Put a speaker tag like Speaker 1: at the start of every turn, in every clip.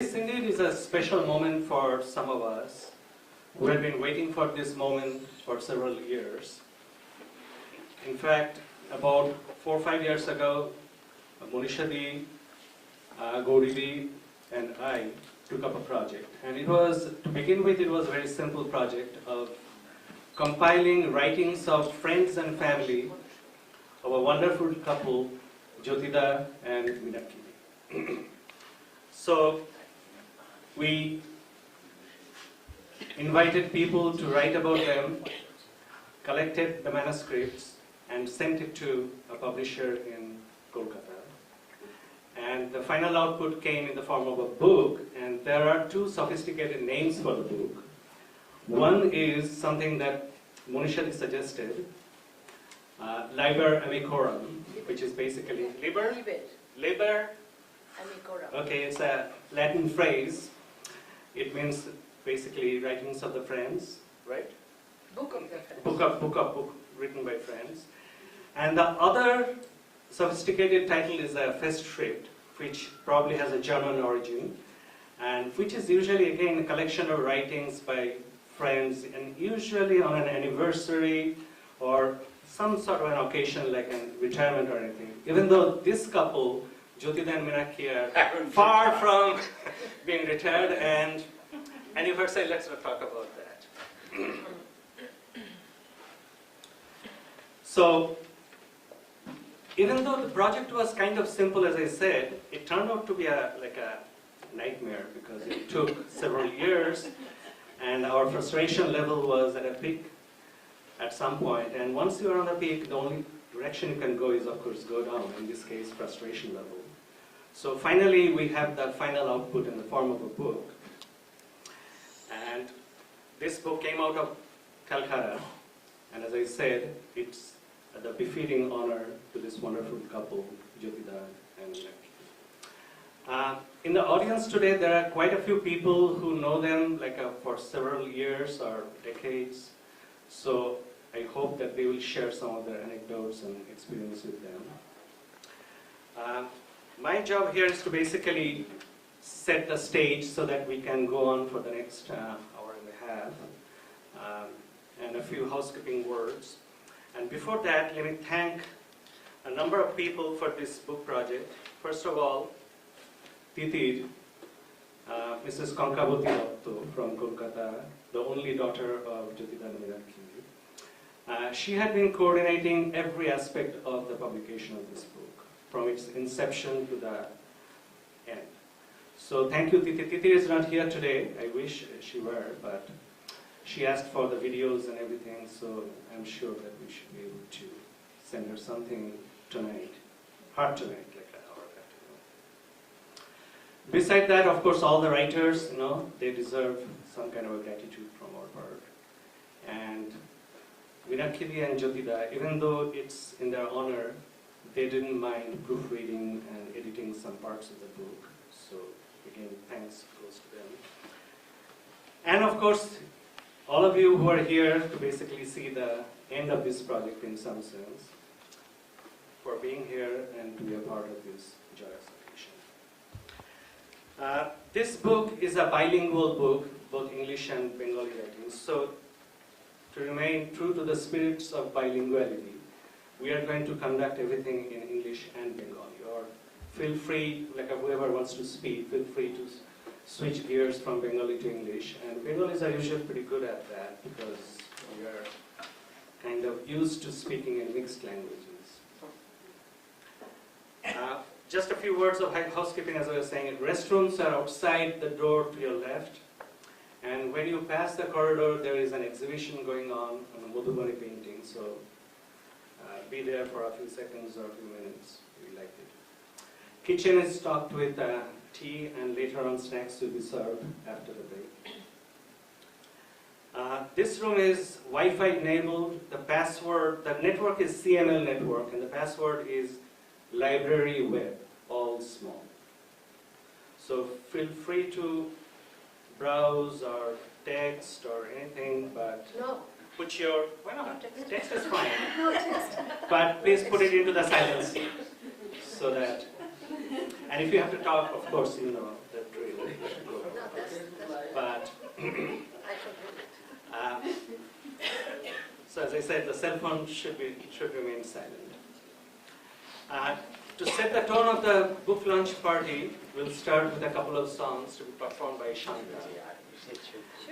Speaker 1: This indeed is a special moment for some of us who have been waiting for this moment for several years. In fact, about 4 or 5 years ago, Manisha Di Oct and I took up a project. And it was, to begin with, it was a very simple project of compiling writings of friends and family of a wonderful couple, Jyotida and Manisha. So we invited people to write about them, collected the manuscripts, and sent it to a publisher in Kolkata. And the final output came in the form of a book, and there are two sophisticated names for the book. One is something that Manisha Di suggested, Liber Amicorum, which is basically Liber Amicorum. Okay, it's a Latin phrase. It means basically writings of the friends, right?
Speaker 2: Book of the friends.
Speaker 1: Book written by friends. And the other sophisticated title is a Festschrift, which probably has a German origin, and which is usually again a collection of writings by friends, and usually on an anniversary or some sort of an occasion like a retirement or anything. Even though this couple, Jyotida and Manisha, are far from being retired and anniversary, let's not talk about that. So, even though the project was kind of simple, as I said, it turned out to be like a nightmare because it took several years and our frustration level was at a peak at some point. And once you are on the peak, the only direction you can go is, of course, go down, in this case, frustration level. So finally, we have the final output in the form of a book. And this book came out of Calcutta, and as I said, it's the befitting honor to this wonderful couple, Jyotida and Manisha. In the audience today, there are quite a few people who know them for several years or decades. So I hope that they will share some of their anecdotes and experience with them. My job here is to basically set the stage so that we can go on for the next hour and a half. And a few housekeeping words. And before that, let me thank a number of people for this book project. First of all, Titir, Mrs. Kankaboti Oct from Kolkata, the only daughter of Jyotida and Manisha. She had been coordinating every aspect of the publication of this book, from its inception to the end. So thank you, Titir. Titir is not here today. I wish she were, but she asked for the videos and everything, so I'm sure that we should be able to send her something tonight, hard tonight, like an hour afternoon. Beside that, of course, all the writers, they deserve some kind of a gratitude from our part. And Manisha and Jyotida, even though it's in their honor, they didn't mind proofreading and editing some parts of the book. So again, thanks goes to them. And of course, all of you who are here to basically see the end of this project in some sense, for being here and to be a part of this joyous occasion. This book is a bilingual book, both English and Bengali writings. So to remain true to the spirits of bilinguality, we are going to conduct everything in English and Bengali. Or feel free, whoever wants to speak, feel free to switch gears from Bengali to English. And Bengalis are usually pretty good at that because we are kind of used to speaking in mixed languages. Just a few words of housekeeping, as I was saying. Restrooms are outside the door to your left. And when you pass the corridor, there is an exhibition going on a Madhubani painting. So be there for a few seconds or a few minutes. We like it. Kitchen is stocked with tea, and later on snacks will be served after the break. This room is Wi-Fi enabled. The network is CML network, and the password is library web, all small. So feel free to browse or text or anything, but
Speaker 2: no.
Speaker 1: Put your, why not? Text is fine.
Speaker 2: No text.
Speaker 1: But please put it into the silence so that, and if you have to talk, of course, you know the drill. So as I said, the cell phone should remain silent. To set the tone of the book launch party, we'll start with a couple of songs to be performed by Chandra.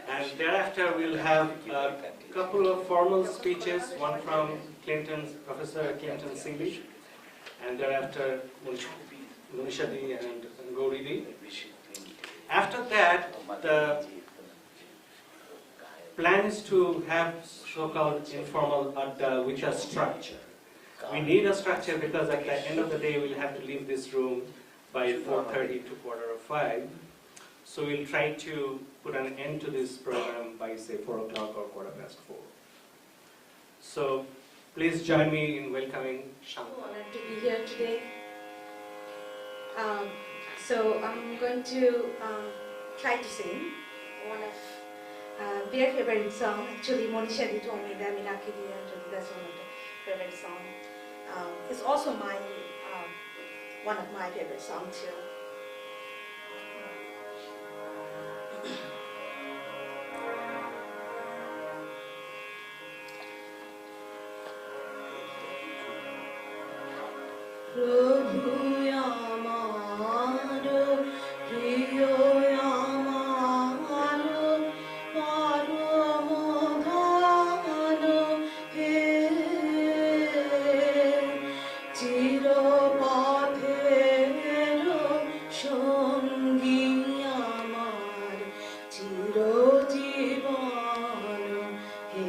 Speaker 1: And thereafter, we'll have a couple of formal speeches, one from Professor Clinton Seeley, and thereafter Manisha Di and Gauri Di. After that, the plan is to have so-called informal adda with a structure. We need a structure because at the end of the day, we'll have to leave this room by 4:30 to 4:45. So we'll try to put an end to this program by, say, 4 o'clock or 4:15. So please join me in welcoming Sham.
Speaker 3: I'm honored to be here today. So I'm going to try to sing one of their favorite song. Actually, Manisha Di told me that that's one of the favorite song. It's also one of my favorite songs too. Prabhu Yamaro, Priyo Yamaro, Paramodhano, He Chiropathero, Shongi Yamar, Chirojivano, He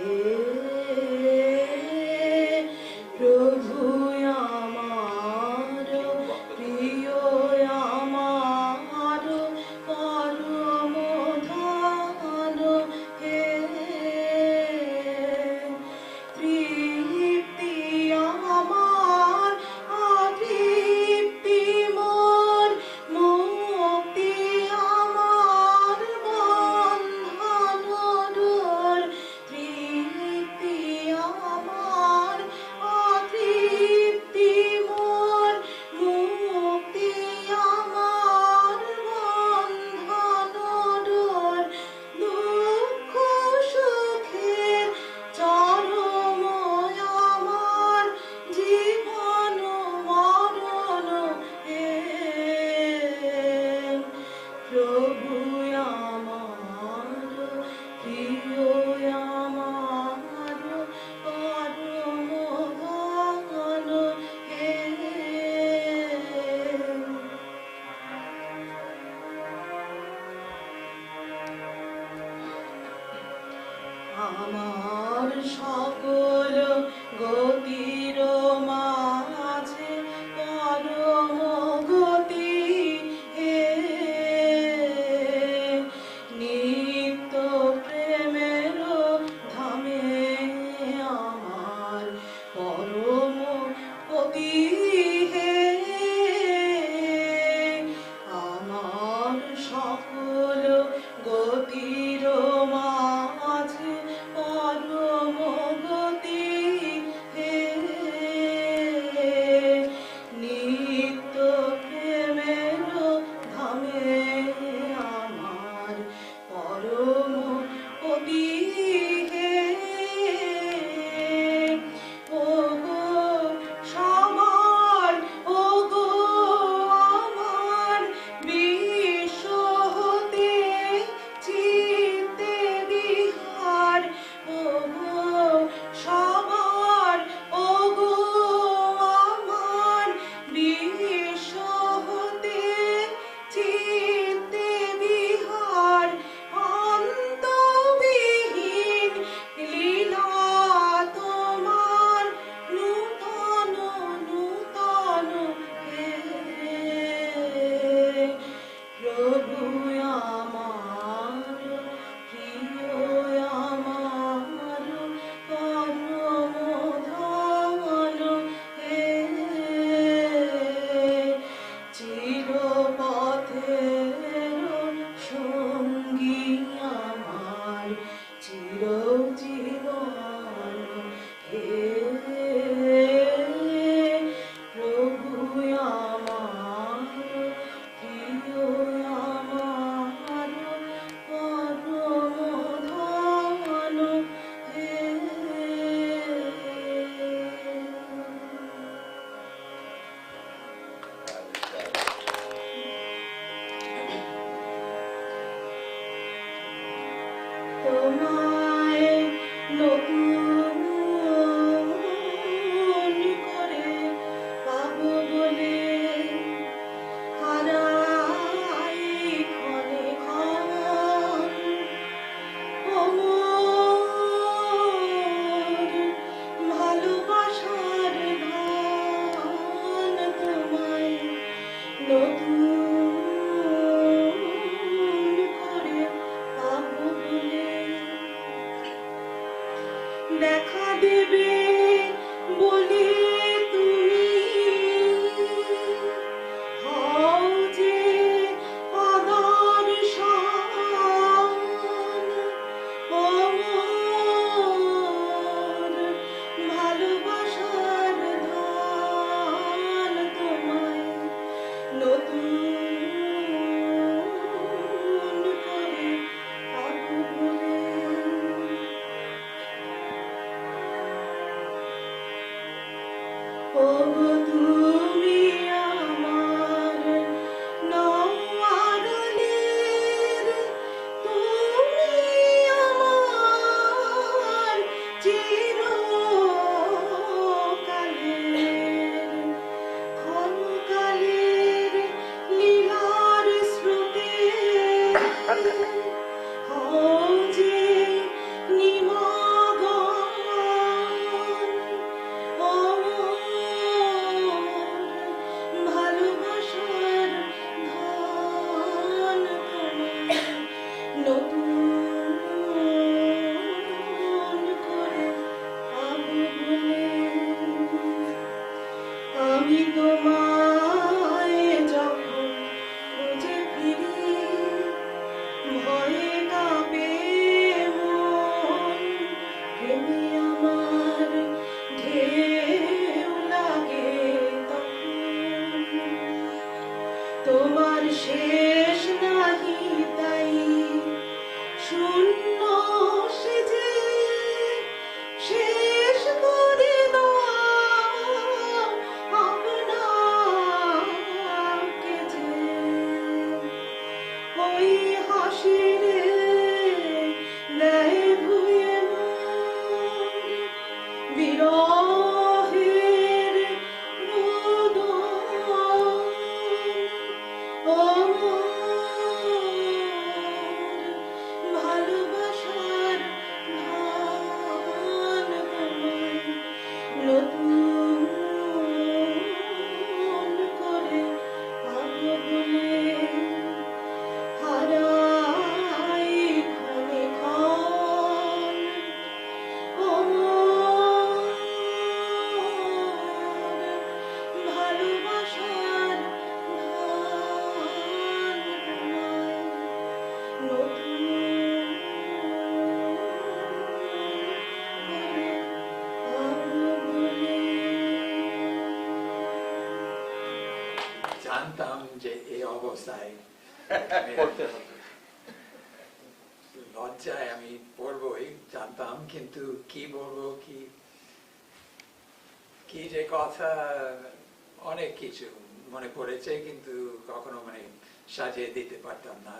Speaker 3: Prabhu Yamaro, Priyo Yamaro, Paramodhano, He Tripti Yamar, Atripti Mor, Mukti Yamar, Bandhanodor, Tripti Yamar, Atripti Mor, Mukti Yamar, Bandhanodor, Dukho Sukher চরময় আমার জীবন মরণ হে প্রভু আমার প্রিয় আমার পরম ধন হে আমার সকল গতির মাঝে পরম গতি হে নিত্য প্রেমের ধামে আমার পরম পতি হে আমার সকল গতির মাঝে পরম গতি হে নিত্য প্রেমের ধামে আমার পরম পতি হে ও গো সবার ও গো আমার বিশ্ব হতে চিত্তে বিহার ও গো সবার ও গো আমার বিশ্ব হতে চিত্তে বিহার অন্তবিহীন লীলা তোমার নূতন নূতন হে প্রভু আমার প্রিয় আমার পরম ধন হে চিরপথের সঙ্গী আমার চিরজীবন হে প্রভু আমার প্রিয় আমার তোমায় নতুন করে পাবো বলে হারাই ক্ষণে ক্ষণ অমর ভালোবাসার ধান তোমায় নতুন করে পাবো বলে দেখা দেবে বলে তুমি হও যে আদর্শন অমর ভালোবাসার ধান তোমায় নতুন করে পাবো বলে ওগো তুমি আমার নও আড়ালের তুমি আমার চিরকালের ক্ষণকালের লীলার স্রোতে হও যে নিমগ্ন ভালোবাসার ধান তোমায় নতুন করে পাবো বলে আমি তোমায় যখন খুঁজে ফিরি ভয়ে কাঁপে মন প্রেমে আমার ঢেউ লাগে তখন তোমার শেষ নাহি তাই শূন্য সেজে শেষ করে দাও আপনাকে যে ওই হাসিরে দেয় ভুয়ে মন বিরহের রোদন অমর ভালোবাসার ধান তোমায় নতুন করে পাবো বলে হারাই ক্ষণে ক্ষণ অমর ভালোবাসার ধান তোমায় নতুন করে পাবো বলে
Speaker 4: জানতাম যে এই অবস্থায় লজ্জায় আমি পড়বই জানতাম, কিন্তু কি বলবো, কি যে কথা, অনেক কিছু মনে পড়েছে, কিন্তু কখনো সাজিয়ে দিতে পারতাম না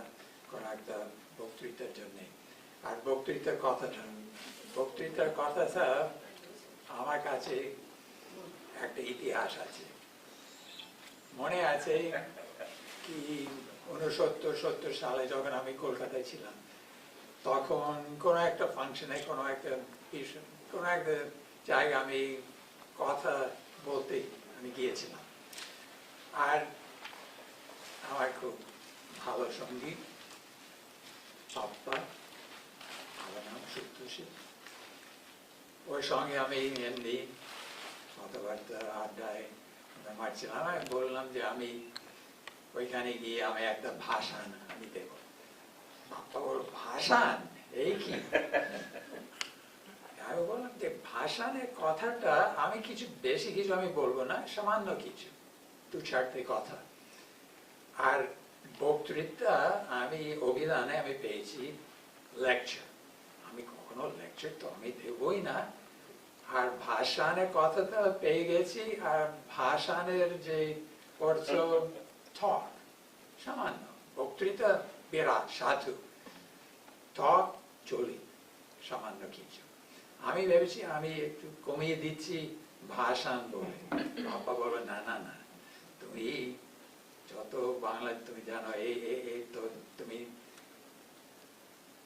Speaker 4: কোন একটা বক্তৃতার জন্য। আর বক্তৃতার কথাটা আমার কাছে একটা ইতিহাস আছে। মনে আছে কি 69-70 সালে যখন আমি কলকাতায় ছিলাম, তখন কোনো একটা ফাংশনে কোনো একটা জায়গায় আমি কথা বলতে আমি গিয়েছিলাম। আর আমার খুব ভালো সঙ্গীত সপ্তা, আমার নাম সত্যশী, ওর সঙ্গে আমি এমনি কথাবার্তা আড্ডায় মারছিলাম। আমি বললাম যে আমি ওইখানে গিয়ে আমি একটা ভাষণ আমি দেব। ওর ভাষণ এই কি? আমি বললাম যে ভাষণের কথাটা আমি বেশি কিছু আমি বলবো না, সামান্য কিছু 2-4টি কথা। আর বক্তৃতা আমি অভিধানে আমি পেয়েছি লেকচার। আমি কখনো লেকচার তো আমি দেবই না। আর ভাষণের কথাটা পেয়ে গেছি, আর ভাষণের যে অর্থ টক, সামান্য। বক্তৃতা বিরাট সাধু, টক চলি সামান্য কিছু। আমি ভেবেছি আমি একটু কমিয়ে দিচ্ছি ভাষান বলে। বাবা বলো না না না, তুমি যত বাংলা তুমি জানো এই তো তুমি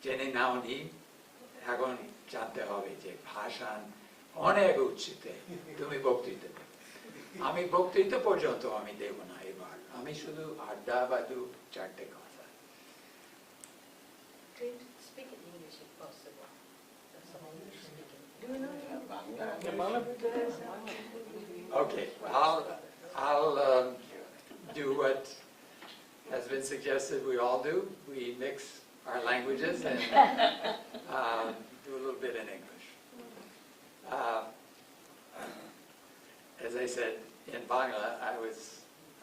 Speaker 4: জেনে নাওনি, এখন জানতে হবে যে ভাষান অনেক উচ্চতে তুমি বক্তৃতা দেবে। আমি বক্তৃতা পর্যন্ত আমি দেব না এবার, আমি শুধু আড্ডা বা দু চারটে কথা।
Speaker 2: Can you speak in English if possible? Some English speaking. Do you know?
Speaker 4: Okay, I'll do what has been suggested we all do. We mix our languages and do a little bit in English. As I said, in Bangla,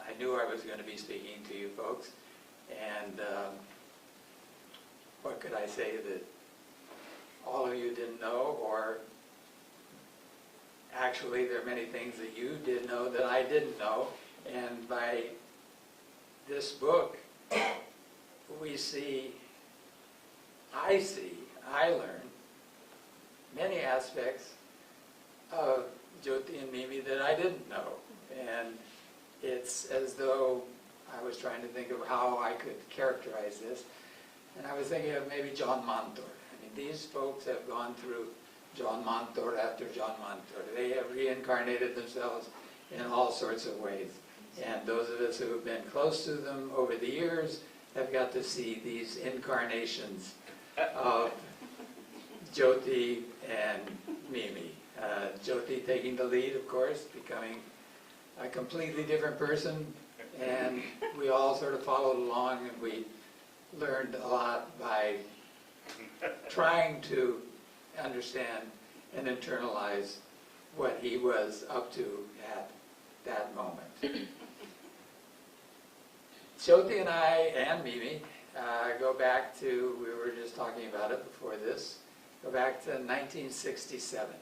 Speaker 4: I knew I was going to be speaking to you folks, and what could I say that all of you didn't know, or actually there are many things that you did know that I didn't know, and by this book I learn many aspects of Jyoti and Mimi that I didn't know, and it's as though I was trying to think of how I could characterize this, and I was thinking of maybe John Montour. I mean, these folks have gone through John Montour after John Montour. They have reincarnated themselves in all sorts of ways, and those of us who have been close to them over the years have got to see these incarnations of Jyoti and Mimi. Jyoti taking the lead, of course, becoming a completely different person, and we all sort of followed along, and we learned a lot by trying to understand and internalize what he was up to at that moment. Jyoti and I and Mimi go back to, we were just talking about it before this, go back to 1967.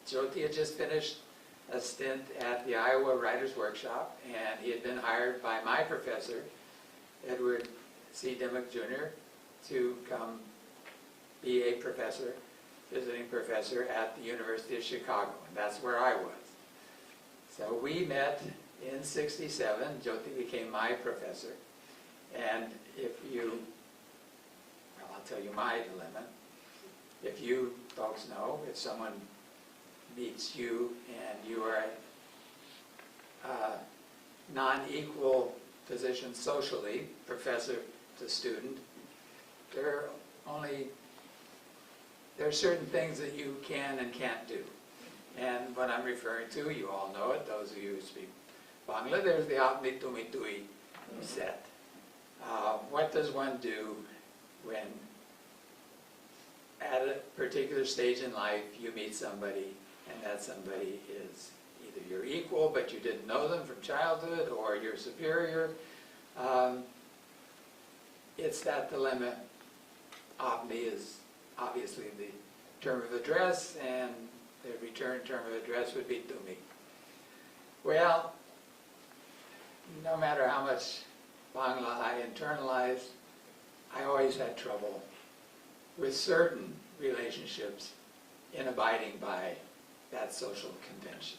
Speaker 4: Jyoti had just finished a stint at the Iowa Writers' Workshop, and he had been hired by my professor, Edward C. Dimmock Jr., to come be a professor, visiting professor at the University of Chicago, and that's where I was. So we met in '67, Jyoti became my professor, and if you, well, I'll tell you my dilemma. If you folks know, if someone meets you and you are a non-equal position socially, professor to student, there are certain things that you can and can't do. And what I'm referring to, you all know it, those of you who speak Bangla, there's the apni tumi tui set. What does one do when at a particular stage in life you meet somebody and that somebody is either your equal but you didn't know them from childhood, or your superior? It's that dilemma. Apni is obviously the term of address, and the return term of address would be tumi. Well, no matter how much Bangla I internalized, I always had trouble with certain relationships in abiding by that social convention.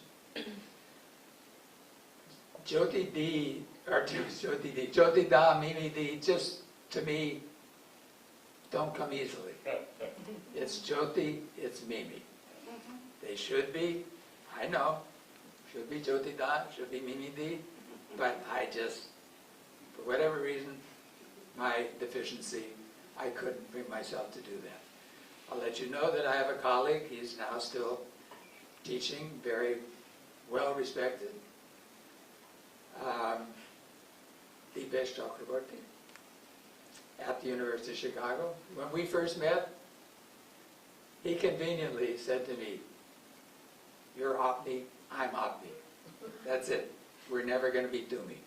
Speaker 4: Jyoti da, Mimi di, just to me, don't come easily. It's Jyoti, it's Mimi. They should be, I know, should be Jyoti da, should be Mimi di, but I just, for whatever reason, my deficiency, I couldn't bring myself to do that. I'll let you know that I have a colleague, he's now still teaching, very well respected, Deepesh Chakraborty, at the University of Chicago. When we first met, he conveniently said to me, "You're Opni, I'm Opni. That's it. We're never going to be Tumi."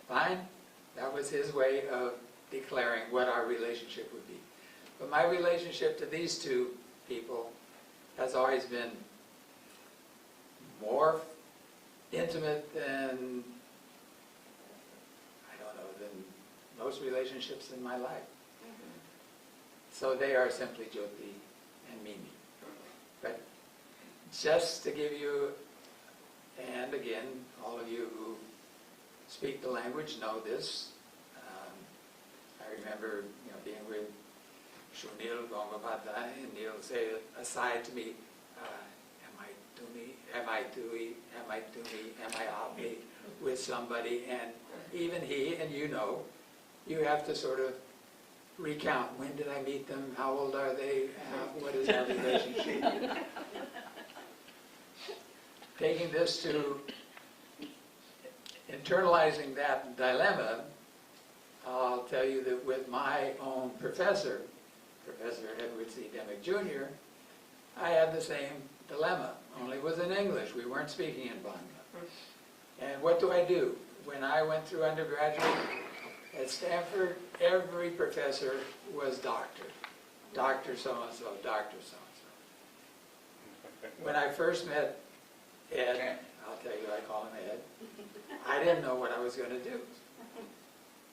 Speaker 4: Fine? That was his way of declaring what our relationship would be. But my relationship to these two people has always been more intimate than, I don't know, than most relationships in my life. So they are simply Jyoti and Mimi. But just to give you, and again, all of you who speak the language know this. I remember, being with Shunil Gongapattai, and he'll say aside to me, am I Tumi, with somebody, and even he, and you have to sort of recount, when did I meet them, how old are they, what is our relationship? Taking this to internalizing that dilemma, I'll tell you that with my own professor, Professor Edward C. Demick Jr., I had the same dilemma, only it was in English. We weren't speaking in Bangla. And what do? When I went through undergraduate at Stanford, every professor was doctor. Dr. so-and-so, Dr. so-and-so. When I first met Ed, I'll tell you, I call him Ed, I didn't know what I was going to do.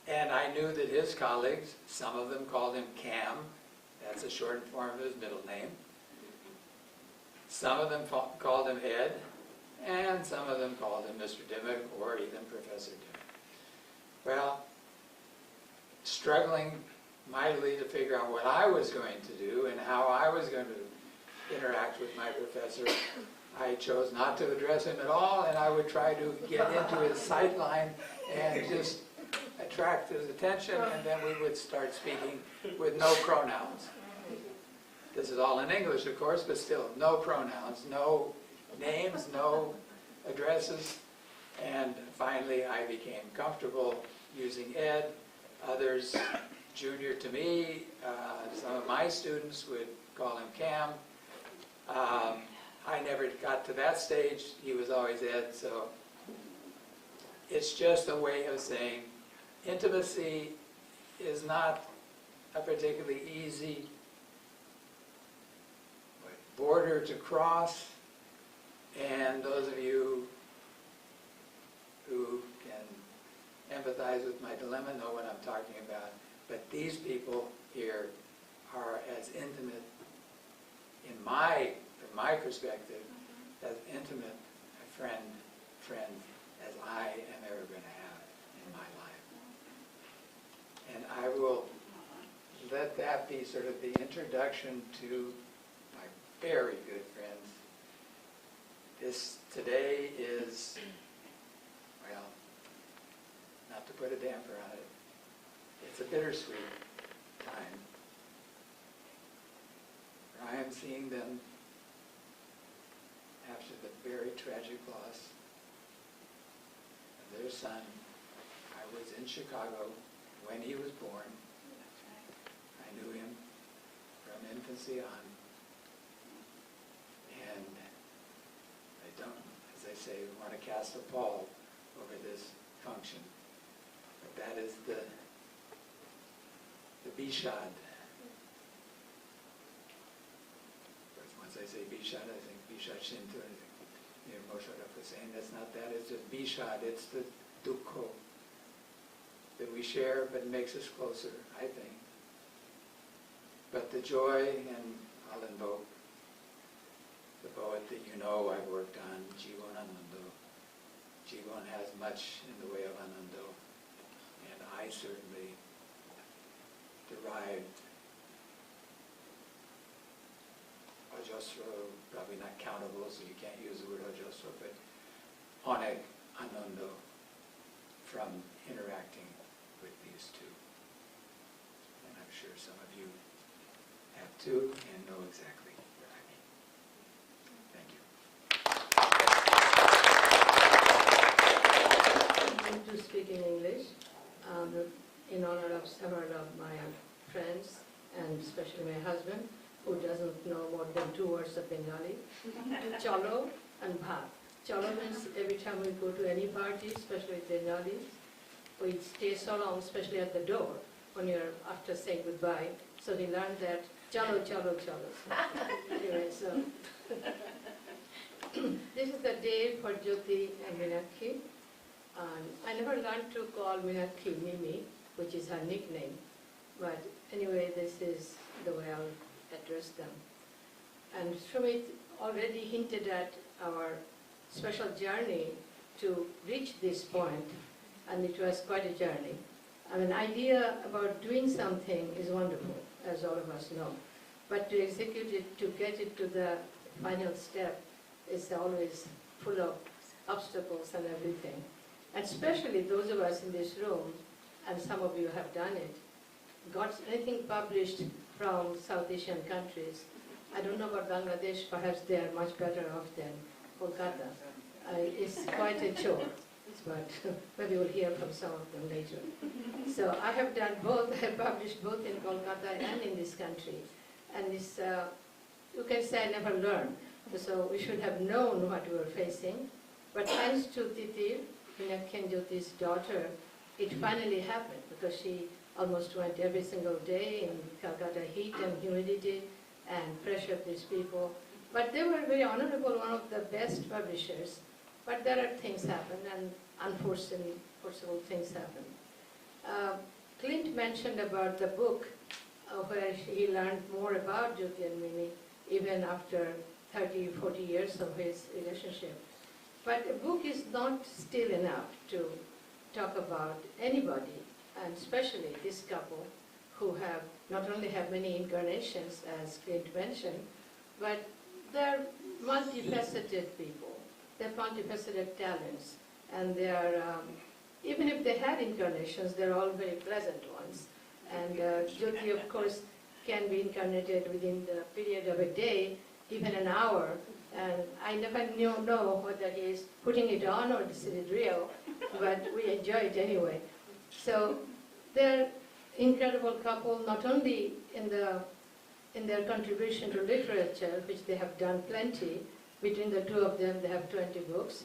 Speaker 4: And I knew that his colleagues, some of them called him Cam, that's a short form of his middle name. Some of them called him Ed, and some of them called him Mr. Dimick or even Professor Dimick. Well, struggling mightily to figure out what I was going to do and how I was going to interact with my professor, I chose not to address him at all, and I would try to get into his sideline and just attract his attention, and then we would start speaking with no pronouns. This is all in English, of course, but still, no pronouns, no names, no addresses. And finally, I became comfortable using Ed. Others, junior to me, some of my students would call him Cam. I never got to that stage. He was always Ed, so it's just a way of saying intimacy is not a particularly easy border to cross, and those of you who can empathize with my dilemma know what I'm talking about. But these people here are as intimate, from my perspective, as intimate a friend as I am ever going to have in my life. And I will let that be sort of the introduction to my very good friends. This today is, well, not to put a damper on it, it's a bittersweet time. I am seeing them after the very tragic loss of their son. I was in Chicago when he was born. I knew him from infancy on. And I don't, as I say, want to cast a pall over this function. But that is the Bishad. Once I say Bishad, I think Bishad Shinto, I think Mosharaf was saying that's not that, it's just Bishad, it's the Dukho that we share, but it makes us closer, I think. But the joy, and I'll invoke the poet that you know I've worked on, Jivan Anando. Jivan has much in the way of Anando, and I certainly derived Ojosro, probably not countable, so you can't use the word Ojosro, but Onek Anando from interacting with these two. And I'm sure some of you have too and know exactly what I mean. Thank you.
Speaker 2: I'm going to speak in English in honor of several of my friends, and especially my husband, who doesn't know more than 2 words of Bengali. Chalo and Bhat. Chalo means every time we go to any party, especially with Bengalis, we stay so long, especially at the door, when you're after saying goodbye. So we learned that chalo, chalo, chalo. Anyway, so this is the day for Jyoti and Meenakshi. I never learned to call Meenakshi Mimi, which is her nickname. But anyway, this is the way I'll address them. And Sumit already hinted at our special journey to reach this point, and it was quite a journey. I mean, idea about doing something is wonderful, as all of us know, but to execute it, to get it to the final step, is always full of obstacles and everything. And especially those of us in this room, and some of you have done it, got anything published from South Asian countries. I don't know about Bangladesh, perhaps they are much better off than Kolkata. It's quite a chore, but maybe we'll hear from some of them later. So I have done both. I have published both in Kolkata and in this country. And it's, you can say I never learned. So we should have known what we were facing. But thanks to Titi, Pinakyan Jyoti's daughter, it finally happened, because she almost went every single day in Calcutta heat and humidity and pressured these people. But they were very honorable, one of the best publishers. But there are things happen, and unforeseeable things happen. Clint mentioned about the book where he learned more about Jyoti and Mimi, even after 30, 40 years of his relationship. But a book is not still enough to talk about anybody, and especially this couple who have not only have many incarnations, as Clint mentioned, but they're multifaceted people. They're multifaceted talents, and they are, even if they had incarnations, they're all very pleasant ones. And Jyoti, of course, can be incarnated within the period of a day, even an hour, and I never know whether he is putting it on or this is real, but we enjoy it anyway. So they're incredible couple, not only in their contribution to literature, which they have done plenty. Between the two of them, they have 20 books.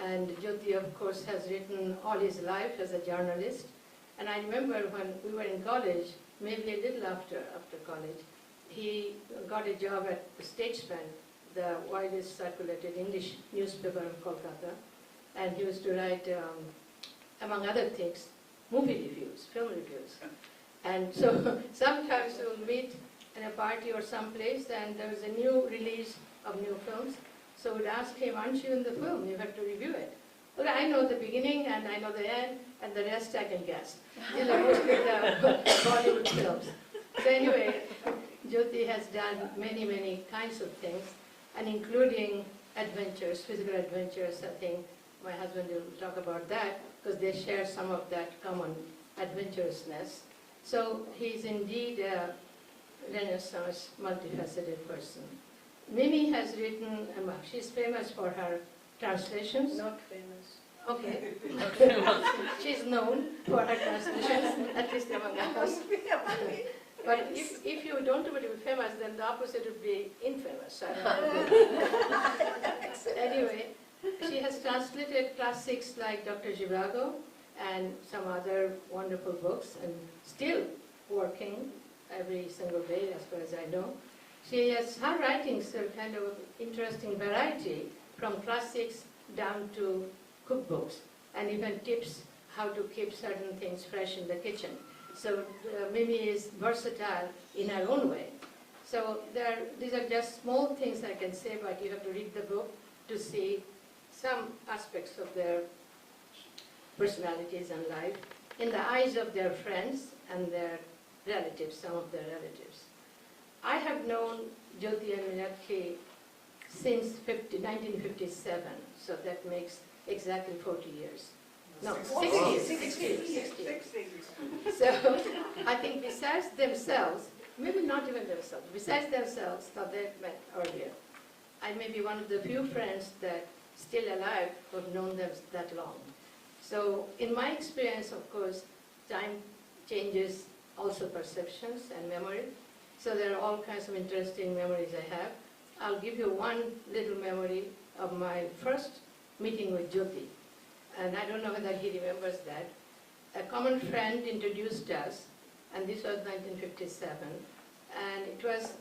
Speaker 2: And Jyoti, of course, has written all his life as a journalist. And I remember when we were in college, maybe a little after college, he got a job at the Statesman, the widest circulated English newspaper in Kolkata. And he was to write, among other things, movie reviews, film reviews. And so sometimes we'll meet in a party or someplace, and there's a new release of new films. So we'd ask him, aren't you in the film? You have to review it. Well, I know the beginning, and I know the end, and the rest I can guess. You know, mostly the Bollywood films. So anyway, Jyoti has done many, many kinds of things, and including adventures, physical adventures. I think my husband will talk about that, because they share some of that common adventurousness. So he's indeed a Renaissance, multifaceted person. Mimi has written, she's famous for her translations.
Speaker 3: Not famous.
Speaker 2: Okay. She's known for her translations, at least among us. But if you don't want to be famous, then the opposite would be infamous. Anyway, she has translated classics like Dr. Zhivago and some other wonderful books, and still working every single day, as far as I know. She has, her writings are kind of interesting variety, from classics down to cookbooks, and even tips how to keep certain things fresh in the kitchen. So Mimi is versatile in her own way. So these are just small things I can say, but you have to read the book to see some aspects of their personalities and life in the eyes of their friends and their relatives, some of their relatives. I have known Jyoti and Meenakshi since 1957, so that makes exactly 40 years. No, 60. So I think besides themselves, maybe not even themselves, besides themselves, now they met earlier, I may be one of the few friends that still alive who have known them that long. So in my experience, of course, time changes also perceptions and memory. So there are all kinds of interesting memories I have. I'll give you one little memory of my first meeting with Jyoti. And I don't know whether he remembers that. A common friend introduced us, and this was 1957. And it was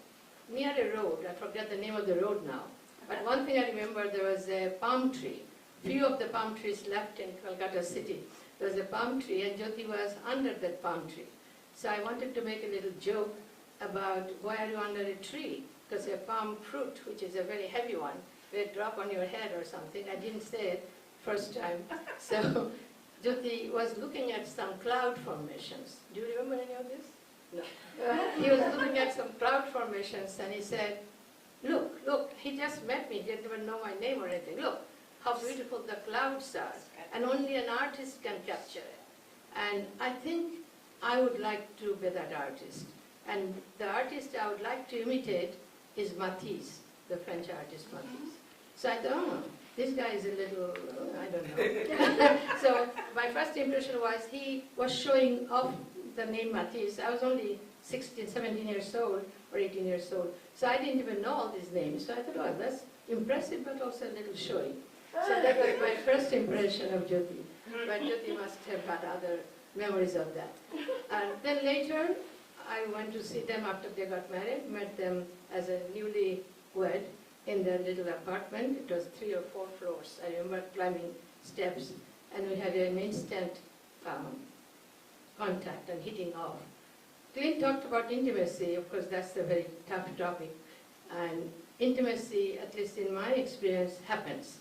Speaker 2: near a road. I forget the name of the road now. But one thing I remember, there was a palm tree. Few of the palm trees left in Calcutta city. There was a palm tree, and Jyoti was under that palm tree. So I wanted to make a little joke, about why are you under a tree? Because a palm fruit, which is a very heavy one, will drop on your head or something. I didn't say it first time. So Jyoti was looking at some cloud formations. Do you remember any of this? No. He was looking at some cloud formations and he said, look, look, he just met me, didn't even know my name or anything. Look, how beautiful the clouds are. And only an artist can capture it. And I think I would like to be that artist. And the artist I would like to imitate is Matisse, the French artist Matisse. So I thought, oh, this guy is a little, I don't know. So my first impression was he was showing off the name Matisse. I was only 16, 17 years old or 18 years old. So I didn't even know all these names. So I thought, oh, that's impressive, but also a little showy. So that was my first impression of Jyoti. But Jyoti must have had other memories of that. And then later, I went to see them after they got married, met them as a newlywed in their little apartment. It was 3 or 4 floors. I remember climbing steps, and we had an instant contact and hitting off. Clint talked about intimacy. Of course, that's a very tough topic. And intimacy, at least in my experience, happens.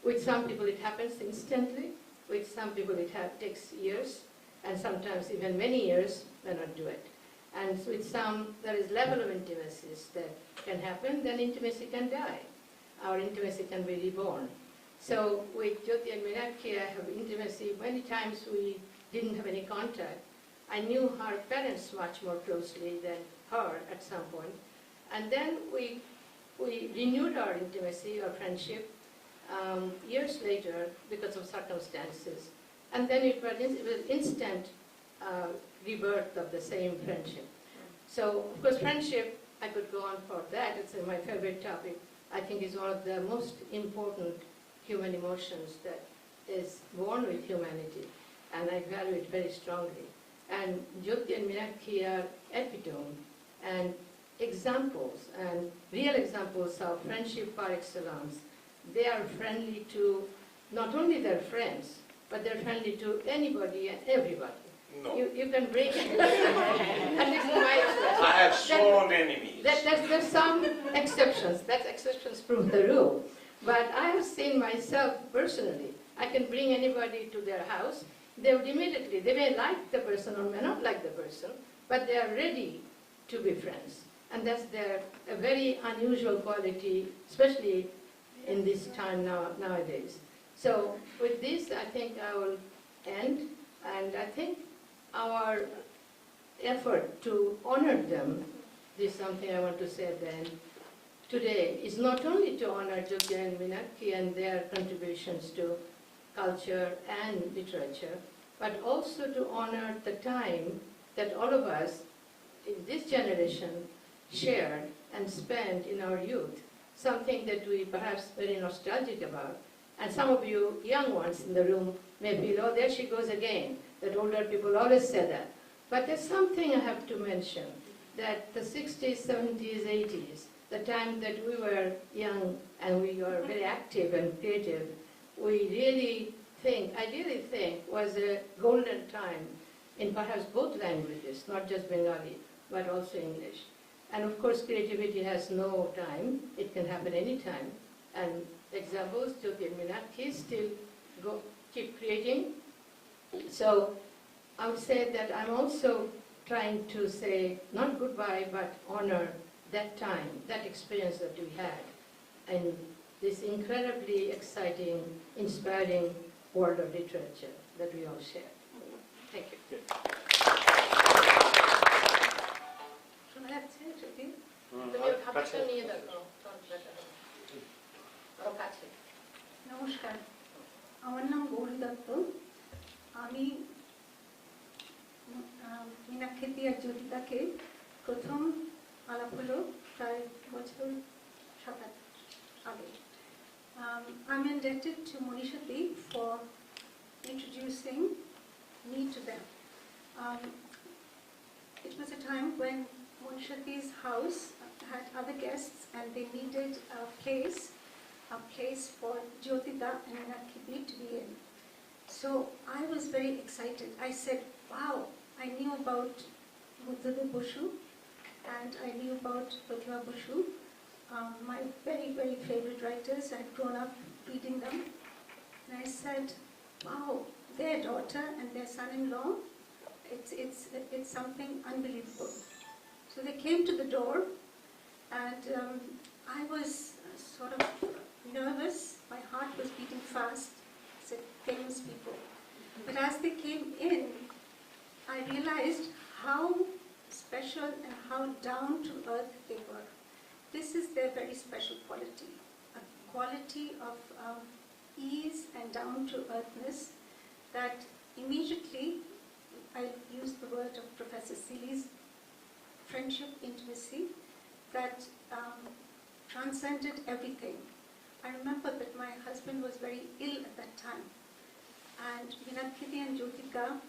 Speaker 2: With some people, it happens instantly. With some people, it takes years, and sometimes even many years may not do it. And with some, there is level of intimacies that can happen, then intimacy can die. Our intimacy can be reborn. So with Jyoti and Meenakshi, I have intimacy. Many times we didn't have any contact. I knew her parents much more closely than her at some point. And then we renewed our intimacy, our friendship, years later because of circumstances. And then it was instant rebirth of the same friendship. So, of course, friendship, I could go on for that. It's my favorite topic. I think is one of the most important human emotions that is born with humanity. And I value it very strongly. And Jyoti and Meenakshi are epitome and examples, and real examples of friendship par excellence. They are friendly to not only their friends, but they're friendly to anybody and everybody.
Speaker 5: No.
Speaker 2: You can break it. At least in my experience.
Speaker 5: I have sworn enemies.
Speaker 2: There's some exceptions. That exceptions prove the rule. But I have seen myself personally. I can bring anybody to their house. They would immediately, they may like the person or may not like the person, but they are ready to be friends. And that's a very unusual quality, especially in this time nowadays. So with this, I think I will end. And I think our effort to honor them, this is something I want to say at the end, today is not only to honor Jyoti and Meenakshi and their contributions to culture and literature, but also to honor the time that all of us in this generation shared and spent in our youth, something that we perhaps very nostalgic about. And some of you young ones in the room may feel, oh, there she goes again, that older people always say that. But there's something I have to mention, that the 60s, 70s, 80s, the time that we were young and we were very active and creative, I really think was a golden time in perhaps both languages, not just Bengali, but also English. And of course, creativity has no time. It can happen anytime. And examples, Jyoti and Meenakshi still keep creating. So I would say that I'm also trying to say, not goodbye, but honor that time, that experience that we had, and this incredibly exciting, inspiring world of literature that we all share. Thank you. শোনা যাচ্ছে যদি তুমি ওর খাবারটা নিয়ে দেখো কাছে।
Speaker 6: নমস্কার, আমার নাম গৌরী দত্ত। আমি মীনাক্ষী আর জ্যোতিতাকে প্রথম আলাপ হলো প্রায় বছর 7 আগে। I'm indebted to Manisha Di for introducing me to them. It was a time when Manisha Di's house had other guests and they needed a place for Jyotita and Meenakshi to be in. So I was very excited. I said, wow, I knew about Buddhadeva Boshu and I knew about Pratibha Basu, my very, very favorite writers. I'd grown up reading them. And I said, wow, their daughter and their son-in-law, it's something unbelievable. So they came to the door, and I was sort of nervous. My heart was beating fast. I said, famous people. But as they came in, I realized how special and how down to earth they were. This is their very special quality, a quality of ease and down to earthness that immediately, I used the word of Professor Seeley's friendship, intimacy, that transcended everything. I remember that my husband was very ill at that time, and Minakidi and Jyotika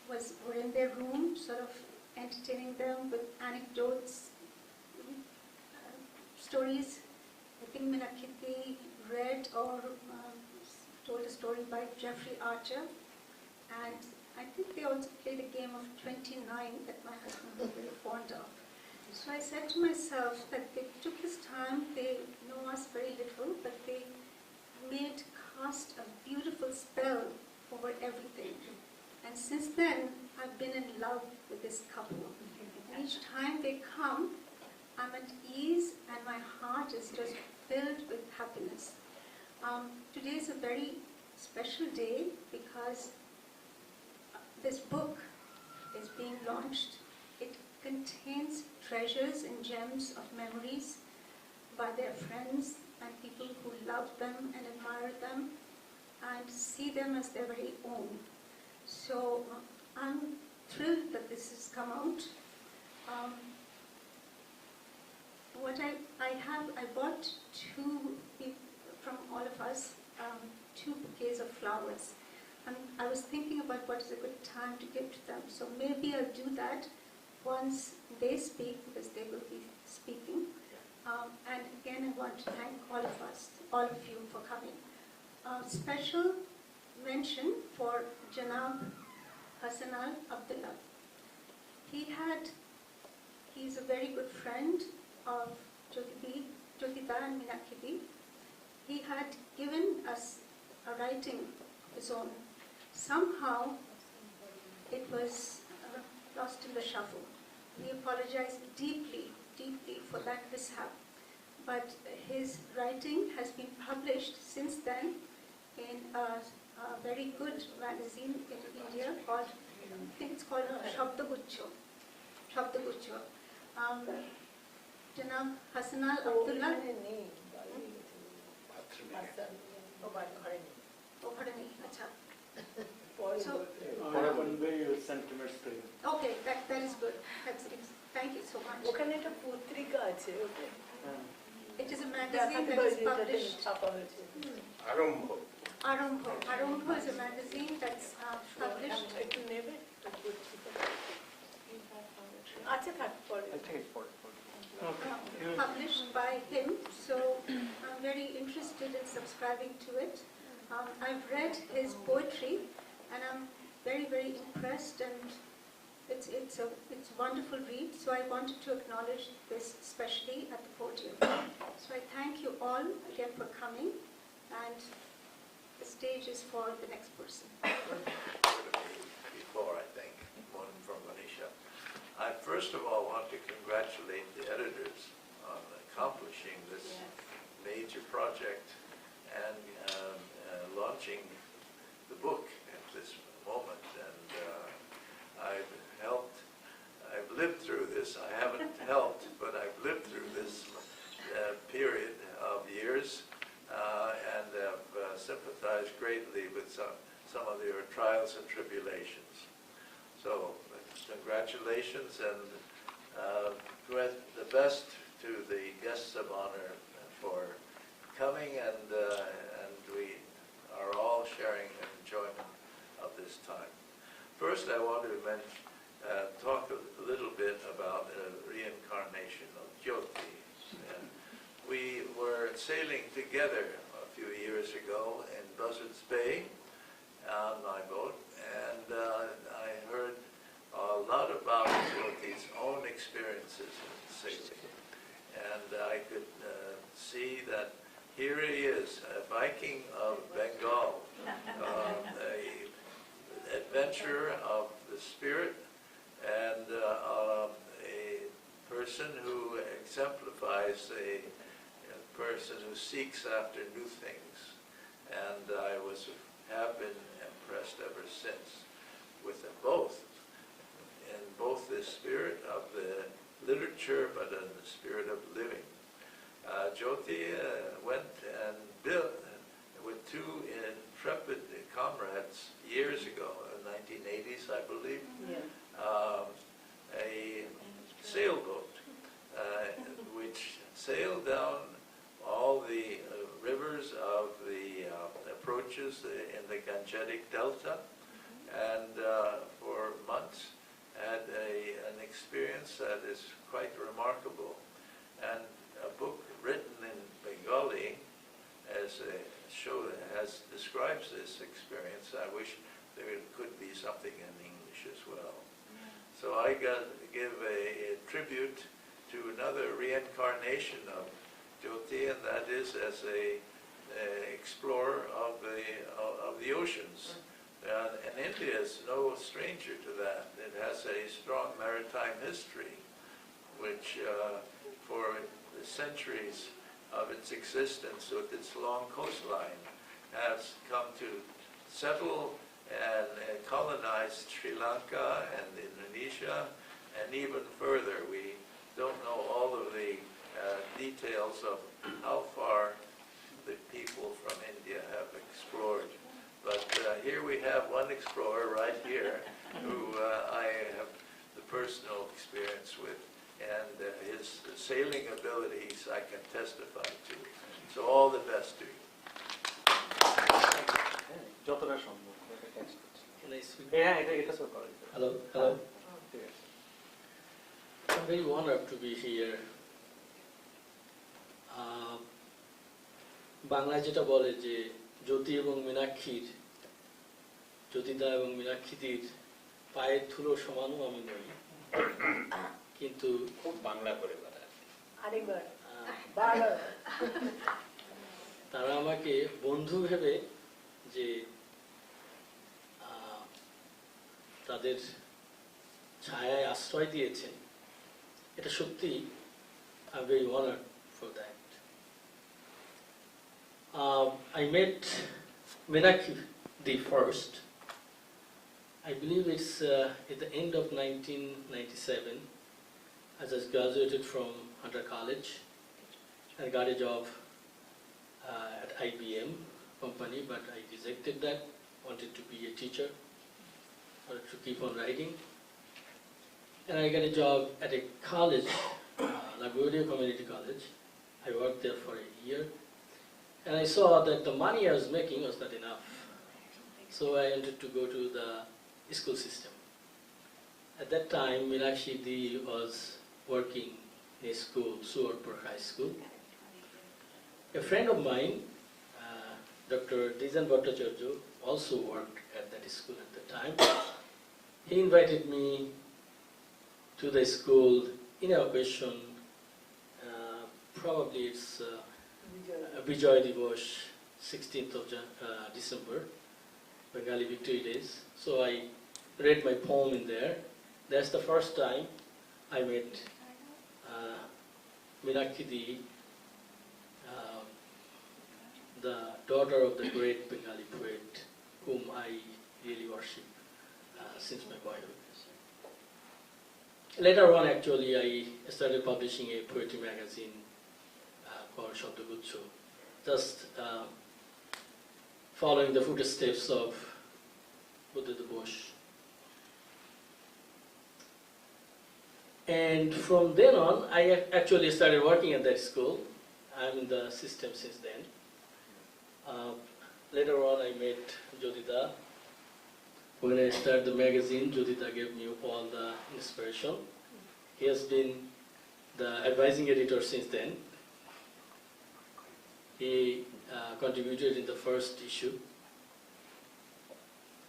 Speaker 6: were in their room, sort of entertaining them with anecdotes, stories. I think Minakidi read or told a story by Jeffrey Archer, and I think they also played a game of 29 that my husband was very fond of. So I said to myself that they took this time, they know us very little, but they cast a beautiful spell over everything. And since then, I've been in love with this couple. And each time they come, I'm at ease and my heart is just filled with happiness. Today is a very special day because this book is being launched. It contains treasures and gems of memories by their friends and people who love them and admire them and see them as their very own. So I'm thrilled that this has come out. I bought from all of us, 2 bouquets of flowers. And I was thinking about what is a good time to give to them. So maybe I'll do that once they speak, because they will be speaking. And again, I want to thank all of you for coming. Special mention for Janab Hassanal Abdullah. He's a very good friend of Jyotita and Minakidi. He had given us a writing of his own. Somehow, it was lost in the shuffle. We apologize deeply, deeply for that mishap. But his writing has been published since then in a very good magazine in India called, I think it's called Shabdagucho. Janab Hassanal Abdullah. So, okay, that is good. Thank you so much. It is a magazine that is published. Arambho is a magazine that's published. Published by him, so I'm very interested in subscribing to it. I've read his poetry, and I'm very, very impressed, and it's a wonderful read. So I wanted to acknowledge this especially at the podium. So I thank you all again for coming, and the stage is for the next person.
Speaker 5: Before, I think, one from Manisha. I first of all want to congratulate the editors on accomplishing this major project and launching the book at this moment. And I've lived through this. I haven't helped, but I've lived through this period of years and have sympathized greatly with some of your trials and tribulations. So congratulations, and the best to the guests of honor for coming, and we are all sharing an enjoyment of this time. First, I want to talk a little bit about the reincarnation of Jyoti. We were sailing together a few years ago in Buzzards Bay on my boat, and I heard a lot about Jyoti's own experiences in sailing. And I could see that here he is, a Viking of Bengal, a adventurer of the spirit, and a person who exemplifies a person who seeks after new things. And I have been impressed ever since with them both, in both the spirit of the literature, but in the spirit of living. Jyoti went and built with two intrepid comrades years ago, in the 1980s, I believe, a sailboat which sailed down all the rivers of the approaches in the Gangetic Delta, and for months had an experience that is quite remarkable. And a book written in Bengali as a show that describes this experience. I wish there could be something in English as well. So I give a tribute to another reincarnation of Jyoti, and that is as a explorer of the oceans. And India is no stranger to that. It has a strong maritime history, which for the centuries of its existence with its long coastline has come to settle and colonize Sri Lanka and Indonesia, and even further. We don't know all of the details of how far the people from India have explored. But here we have one explorer right here who I have the personal experience with, and his sailing abilities I can testify to. So all the best to you.
Speaker 7: যতটা সম্ভব এটা text করছি
Speaker 8: Can I speak?
Speaker 7: হ্যাঁ এটা সব করা যেতে পারে।
Speaker 8: Hello, hello.
Speaker 7: ঠিক আছে।
Speaker 8: I'm very honored to be here. বাংলায় যেটা বলে যে জ্যোতি এবং মীনাক্ষীর, জ্যোতিদা এবং মীনাক্ষীদের পায়ের ধুলো সমানও আমি নই, কিন্তু
Speaker 7: খুব বাংলা করে বলা
Speaker 2: আরেকবার
Speaker 8: তারা আমাকে বন্ধু ভেবে যে তাদের ছায়ায় আশ্রয় দিয়েছেন, এটা সত্যি I'm very honored for that. I met Meenakshi the first. I believe it's at the end of 1997. I just graduated from Hunter College and got a job at IBM company, but I rejected that. Wanted to be a teacher, wanted to keep on writing. And I got a job at a college, LaGuardia Community College. I worked there for a year. And I saw that the money I was making was not enough. So I wanted to go to the school system. At that time, Meenakshi Di was working in a school, Suwarpur High School. A friend of mine, Dr. Dijan Bhattacharya, also worked at that school at the time. He invited me to the school in a occasion, probably it's Vijay Divosh, 16th of December, Bengali Victory Days. So I read my poem in there. That's the first time I met Meenakshi Di, the daughter of the great Bengali poet whom I really worship since my boyhood. Later on, actually, I started publishing a poetry magazine called Shabdagucho, just following the footsteps of Buddha Bosch. And from then on, I actually started working at that school. I'm in the system since then. Later on, I met Jyotida. When I started the magazine, Jyotida gave me all the inspiration. He has been the advising editor since then. He contributed in the first issue.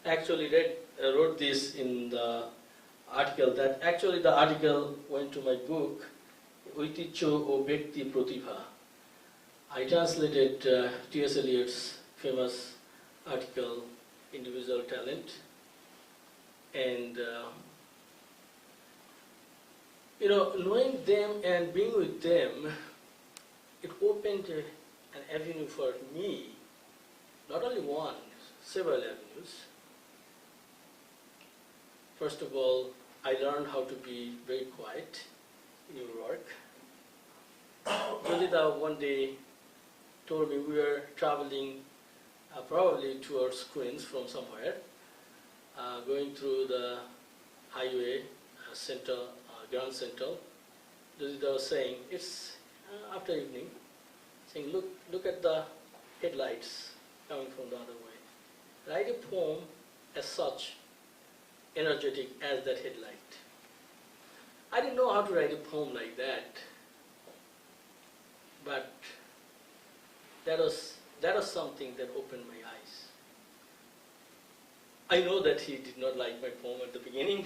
Speaker 8: Actually wrote this in the article that actually the article went to my book, Oiticho o Bekti Pratibha. I translated T.S. Eliot's famous article, Individual Talent, and knowing them and being with them, it opened an avenue for me, not only one, several avenues. First of all, I learned how to be very quiet in your work. Jolita one day told me we were traveling probably towards Queens from somewhere, going through the highway, Grand Central. Jolita was saying, it's after evening, saying, look at the headlights coming from the other way. Write a poem as such, energetic as that headlight. I didn't know how to write a poem like that, but that was something that opened my eyes. I know that he did not like my poem at the beginning,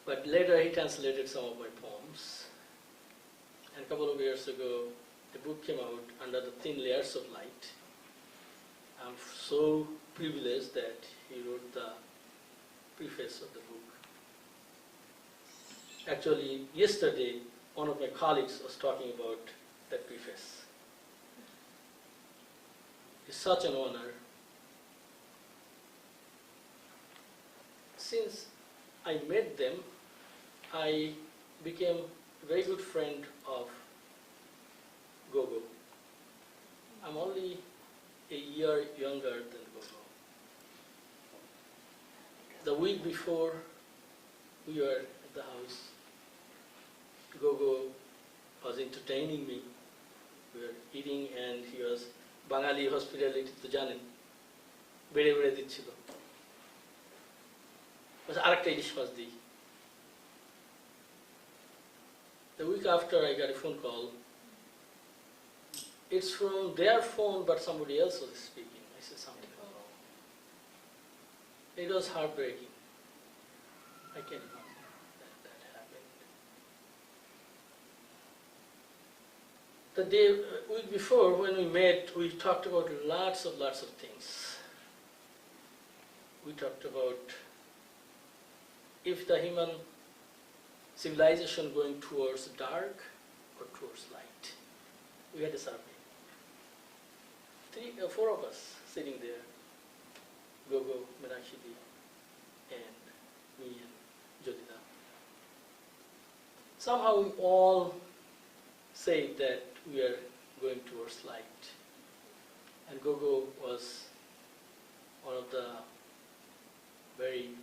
Speaker 8: but later he translated some of my poems. And a couple of years ago, the book came out under the Thin Layers of Light. I'm so privileged that he wrote the preface of the book. Actually, yesterday, one of my colleagues was talking about that preface. It's such an honor. Since I met them, I became a very good friend of Gogo. I'm only a year younger than Gogo. The week before we were at the house, Gogo was entertaining me. We were eating and he was Bangali hospitality to janen. Bede bede ditchilo. Was arekta ilish maছ di. The week after I got a phone call. It's from their phone, but somebody else was speaking. I said something was wrong. It was heartbreaking. I can't imagine that happened. The week before, when we met, we talked about lots of things. We talked about if the human civilization going towards dark or towards light. We had a survey. 3 or 4 of us sitting there, Gogo, Manisha Di, and me and Jolita. Somehow we all said that we are going towards light. And Gogo was one of the very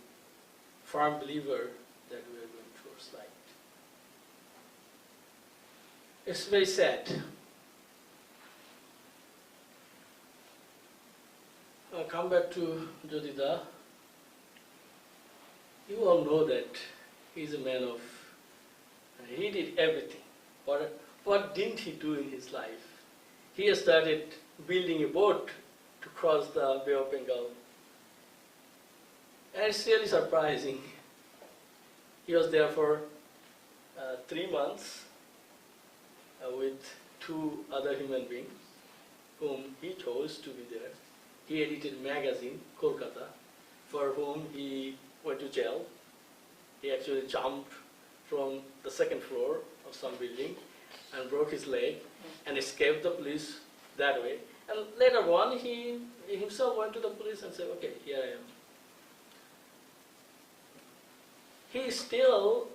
Speaker 8: firm believer that we are going towards light. It's very sad. I'll come back to Jodhida. You all know that he's a man of, he did everything. What didn't he do in his life? He has started building a boat to cross the Bay of Bengal. And it's really surprising. He was there for 3 months with 2 other human beings whom he chose to be there. He edited a magazine, Kolkata, for whom he went to jail. He actually jumped from the 2nd floor of some building and broke his leg and escaped the police that way. And later on, he himself went to the police and said, okay, here I am. He still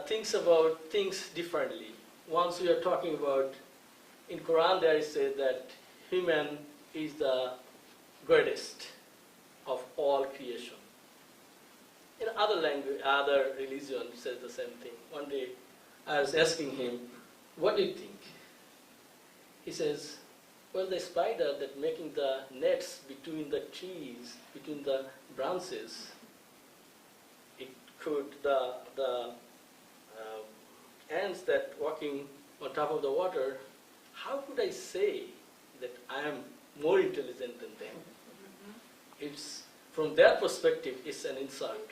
Speaker 8: thinks about things differently. Once we are talking about, in Quran there is said that human is the greatest of all creation. In other language, other religion says the same thing. One day I was asking him, what do you think? He says, well, the spider that making the nets between the trees, between the branches, it could, the ants that walking on top of the water, how could I say that I am more intelligent than them? It's from their perspective, it's an insult.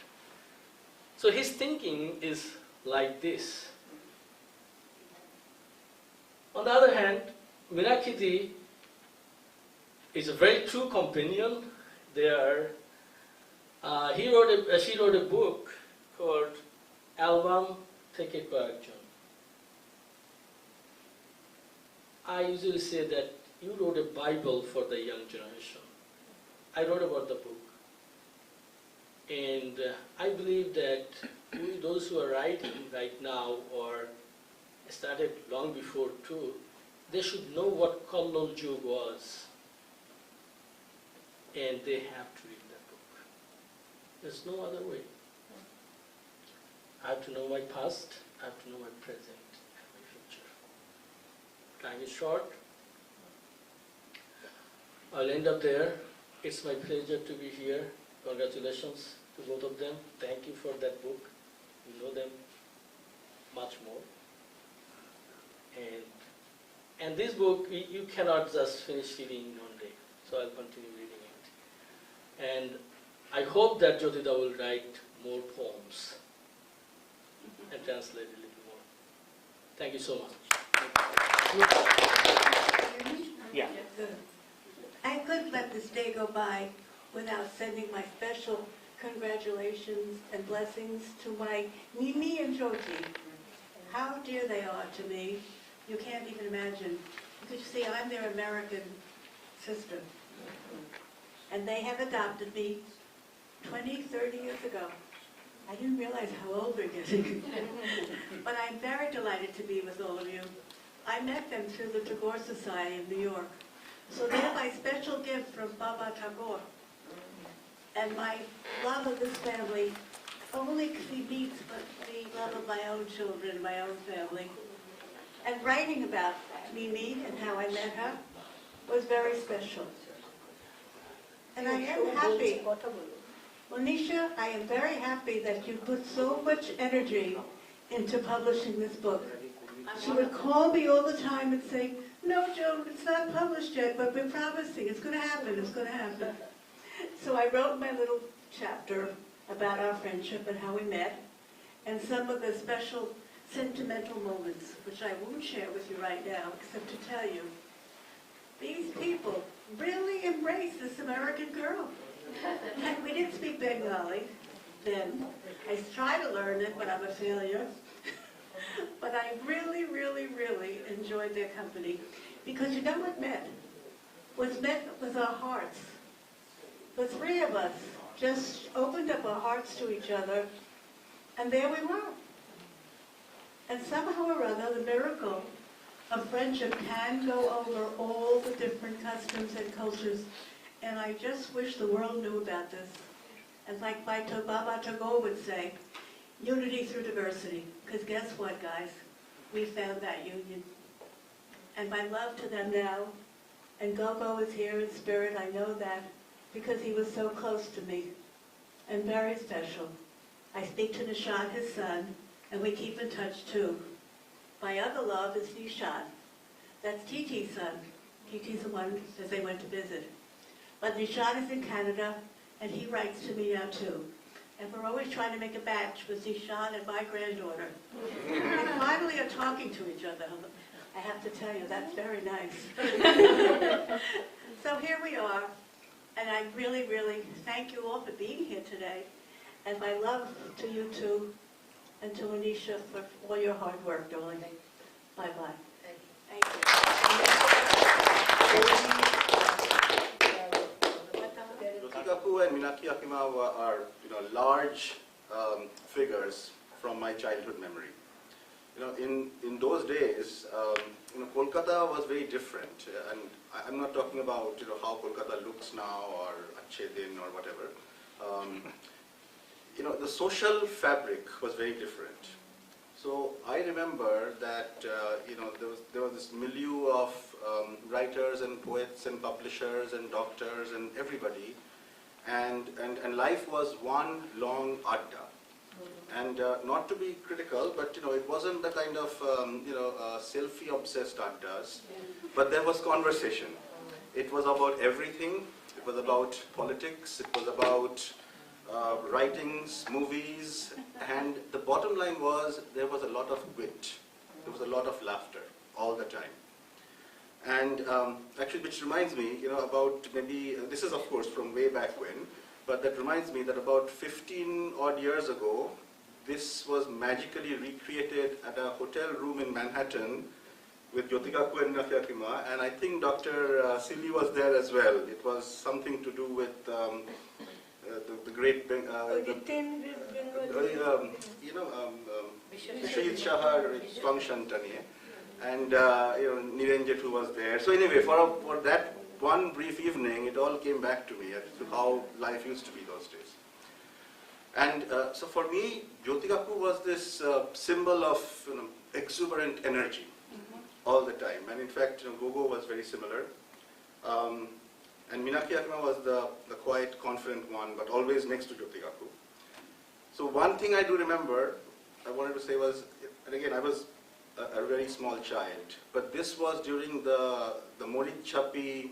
Speaker 8: So his thinking is like this. On the other hand, Minakidi is a very true companion. She wrote a book called Album Theke Koyekjon. I usually say that you wrote a Bible for the young generation. I wrote about the book. And I believe that those who are writing right now or started long before too, they should know what Kallol Jug was. And they have to read that book. There's no other way. I have to know my past, I have to know my present and my future. Time is short. I'll end up there. It's my pleasure to be here. Congratulations to both of them. Thank you for that book. You know them much more. And this book, you cannot just finish reading in one day. So I'll continue reading it. And I hope that Jyotida will write more poems and translate a little more. Thank you so much.
Speaker 7: Yeah.
Speaker 9: I couldn't let this day go by without sending my special congratulations and blessings to my Mimi and Jyoti. How dear they are to me. You can't even imagine. Because you see, I'm their American sister. And they have adopted me 20, 30 years ago. I didn't realize how old we're getting. But I'm very delighted to be with all of you. I met them through the Tagore Society in New York. So they're my special gift from Baba Tagore. And my love of this family only beats the love of my own children, my own family. And writing about Mimi and how I met her was very special. And I am happy. Manisha, I am very happy that you put so much energy into publishing this book. She would call me all the time and say, no, Joan, it's not published yet, but we're promising. It's going to happen. It's going to happen. So I wrote my little chapter about our friendship and how we met, and some of the special sentimental moments, which I won't share with you right now, except to tell you, these people really embraced this American girl. And we didn't speak Bengali then. I tried to learn it, but I'm a failure. But I really, really, really enjoyed their company. Because you know what met? What met was our hearts. The three of us just opened up our hearts to each other, and there we were. And somehow or other, the miracle of friendship can go over all the different customs and cultures. And I just wish the world knew about this. And like Baba Tagore would say, unity through diversity. Because guess what, guys? We found that union. And my love to them now, and Gogo is here in spirit, I know that, because he was so close to me, and very special. I speak to Nishad, his son, and we keep in touch too. My other love is Nishad. That's Titi's son. Titi's the one that they went to visit. But Nishad is in Canada, and he writes to me now too. And we're always trying to make a match with Nishad and my granddaughter. We finally are talking to each other. I have to tell you, that's very nice. So here we are, and I really, really thank you all for being here today. And my love to you two, and to Manisha for all your hard work, darling. Bye-bye. Thank you.
Speaker 10: Kaku and Minaki Akimawa are, large figures from my childhood memory. In those days, Kolkata was very different, and I'm not talking about how Kolkata looks now or Achhe Din or whatever. The social fabric was very different. So I remember that there was this milieu of writers and poets and publishers and doctors and everybody, and life was one long adda. And not to be critical, but it wasn't the kind of selfie-obsessed addas, but there was conversation. It was about everything, It was about politics, it was about writings, movies, and the bottom line was there was a lot of wit. There was a lot of laughter all the time. And actually, which reminds me, about maybe, this is of course from way back when, but that reminds me that about 15 odd years ago, this was magically recreated at a hotel room in Manhattan with Jyotikaku and Minakhi, and I think Dr. Silly was there as well. It was something to do with the great, Shahid Shahar function, and Niren Jethu was there. So anyway, for that one brief evening, it all came back to me as to how life used to be those days. And so for me, Jyotikaku was this symbol of exuberant energy all the time. And in fact, Gogo was very similar. And Minakhi was the quiet, confident one, but always next to Jyotikaku. So one thing I do remember, I wanted to say was, and again, I was a very small child, but this was during the Morid Chappi,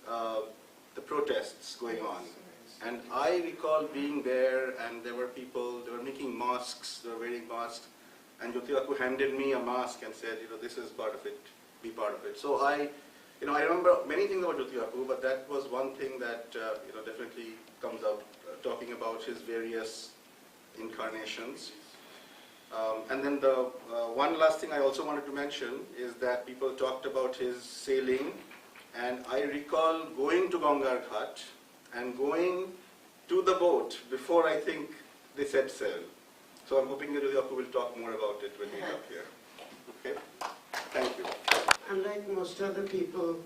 Speaker 10: the protests going on. And I recall being there, and there were people, they were making masks, they were wearing masks, and Jyotikaku handed me a mask and said, this is part of it, be part of it. So I remember many things about Jyotikaku, but that was one thing that definitely comes out, talking about his various incarnations. And then the one last thing I also wanted to mention is that people talked about his sailing, and I recall going to Gangar Ghat and going to the boat before I think they set sail. So I'm hoping that Jyotikaku will talk more about it when he's up here. Okay? Thank you.
Speaker 11: Unlike most other people,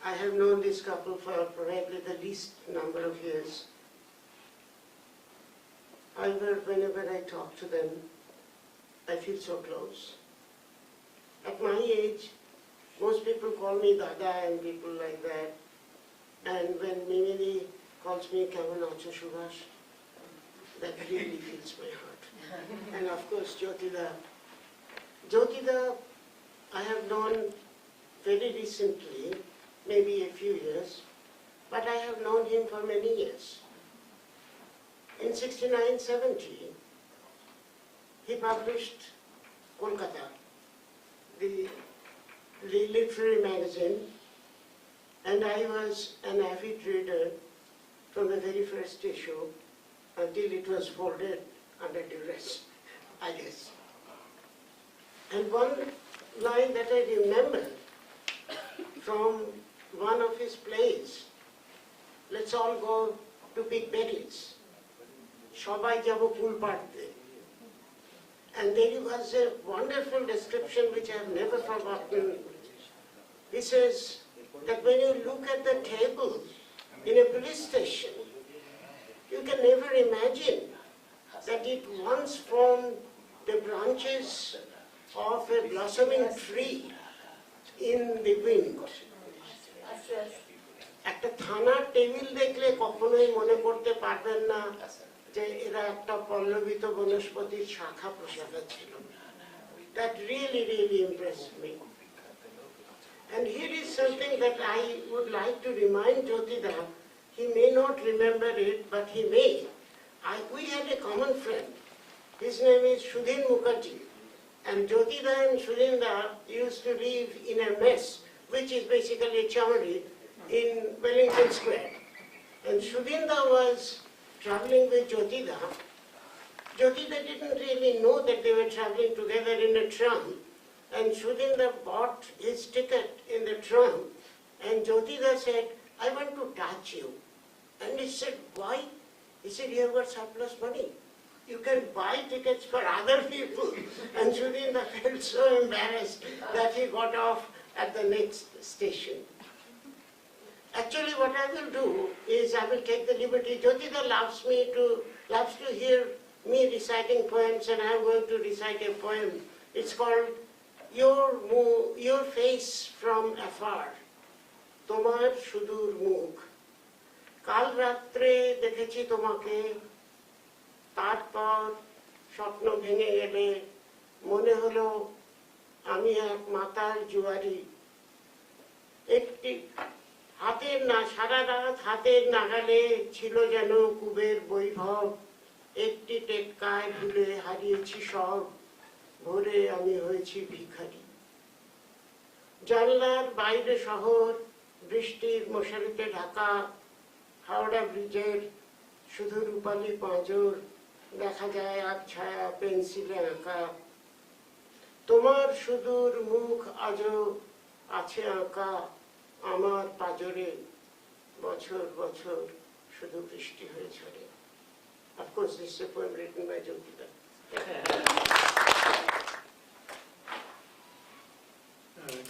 Speaker 11: I have known this couple for probably the least number of years. However, whenever I talk to them, I feel so close. At my age, most people call me Dada and people like that. And when Mimili calls me Kemal Acho Subhash, that really fills my heart. And of course, Jyotida. Jyotida, I have known very recently, maybe a few years, but I have known him for many years. In 69-70, he published Kolkata, the literary magazine, and I was an avid reader from the very first issue until it was folded under duress, I guess. And one line that I remember from one of his plays, let's all go to pick berries. Shobai jabo pool parte. And there was a wonderful description which I have never forgotten. He says that when you look at the table in a police station, you can never imagine that it once formed the branches of a blossoming tree in the wind. একটা থানার table দেখলে কখনোই মনে করতে পারবেন না যে এরা একটা পল্লবিত বনস্পতির শাখা প্রশাখা ছিল. That really, really impressed me. And here is something that I would like to remind Jyotida. He may not remember it, but he may. We had a common friend. His name is Sudhin Mukherjee. And Jyotida and Sudhinda used to live in a mess, which is basically a chamari, in Wellington Square. And Sudhinda was traveling with Jyotida. Jyotida didn't really know that they were traveling together in a tram. And Sudhinda bought his ticket in the tram. And Jyotida said, I want to touch you. And he said, why? He said, you have got surplus money. You can buy tickets for other people. And Sudhinda felt so embarrassed that he got off at the next station. Actually, what I will do is I will take the liberty. Jyotida loves to hear me reciting poems, and I am going to recite a poem. It's called Your Face from Afar. Tomar Shudur Mukh. Kal ratre dekhechi tomake, তারপর স্বপ্ন ভেঙে গেলে মনে হলো আমি এক মাতাল জুয়ারি। একটি সারা রাত হাতের নাগালে ছিল যেন কুবের বৈভব, একটি টেক্কায় ভুলে হারিয়েছি সব, ভোরে আমি হয়েছি ভিখারি। জানলার বাইরে শহর, বৃষ্টির মশারিতে ঢাকা, হাওড়া ব্রিজের শুধু রূপালী পাঁজর, দেখা যায় আবছায়া পেন্সিলে আঁকা। তোমার সুদূর মুখ আজও আছে আঁকা আমার পাজরে, বছর বছর শুধু বৃষ্টি হয়ে ঝরে। Of course, this is a poem written by Jyotita.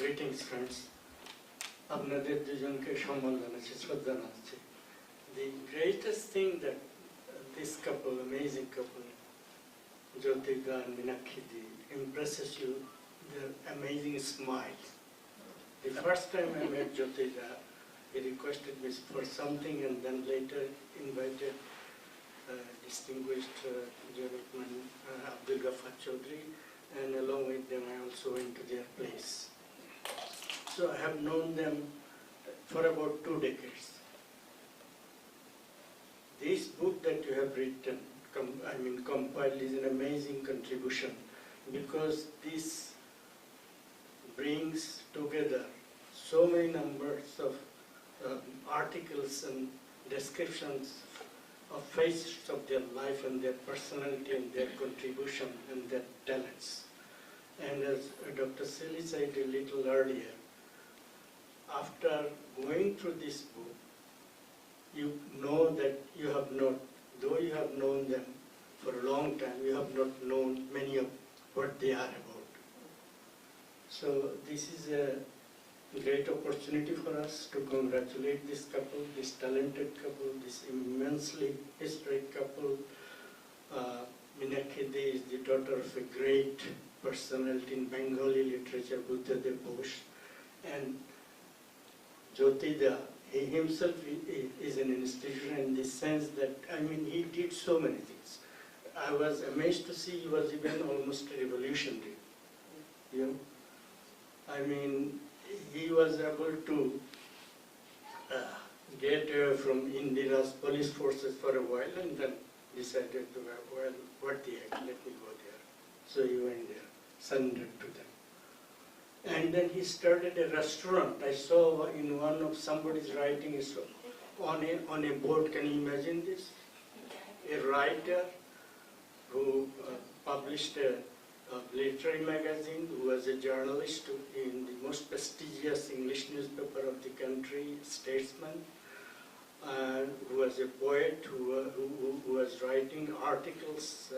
Speaker 8: Greetings, friends. আপনাদের দুজনকে সম্মান জানাচ্ছি, শ্রদ্ধা জানাচ্ছি। The greatest thing that this couple, amazing couple, Jyotika and Meenakshi Di, impresses you, their amazing smiles. The first time I met Jyotika, he requested me for something and then later invited distinguished gentleman Abdul Ghaffar Chaudhry, and along with them I also went to their place. So I have known them for about 2 decades. This book that you have written, compiled, is an amazing contribution because this brings together so many numbers of articles and descriptions of facets of their life and their personality and their contribution and their talents. And as Dr. Sili said a little earlier, after going through this book, you know that you have not, though you have known them for a long time, you have not known many of what they are about. So this is a great opportunity for us to congratulate this couple, this talented couple, this immensely historic couple. Meenakshi Di is the daughter of a great personality in Bengali literature, Buddhadev Bose, and Jyotida, he himself is an institution in the sense that, he did so many things. I was amazed to see he was even almost revolutionary. He was able to get away from Indira's police forces for a while and then decided to, well, what the heck, let me go there. So he went there, surrendered to them. And then he started a restaurant. I saw in one of somebody's writing on a board, can you imagine this? A writer who published a literary magazine, who was a journalist in the most prestigious English newspaper of the country, Statesman, who was a poet, who was writing articles,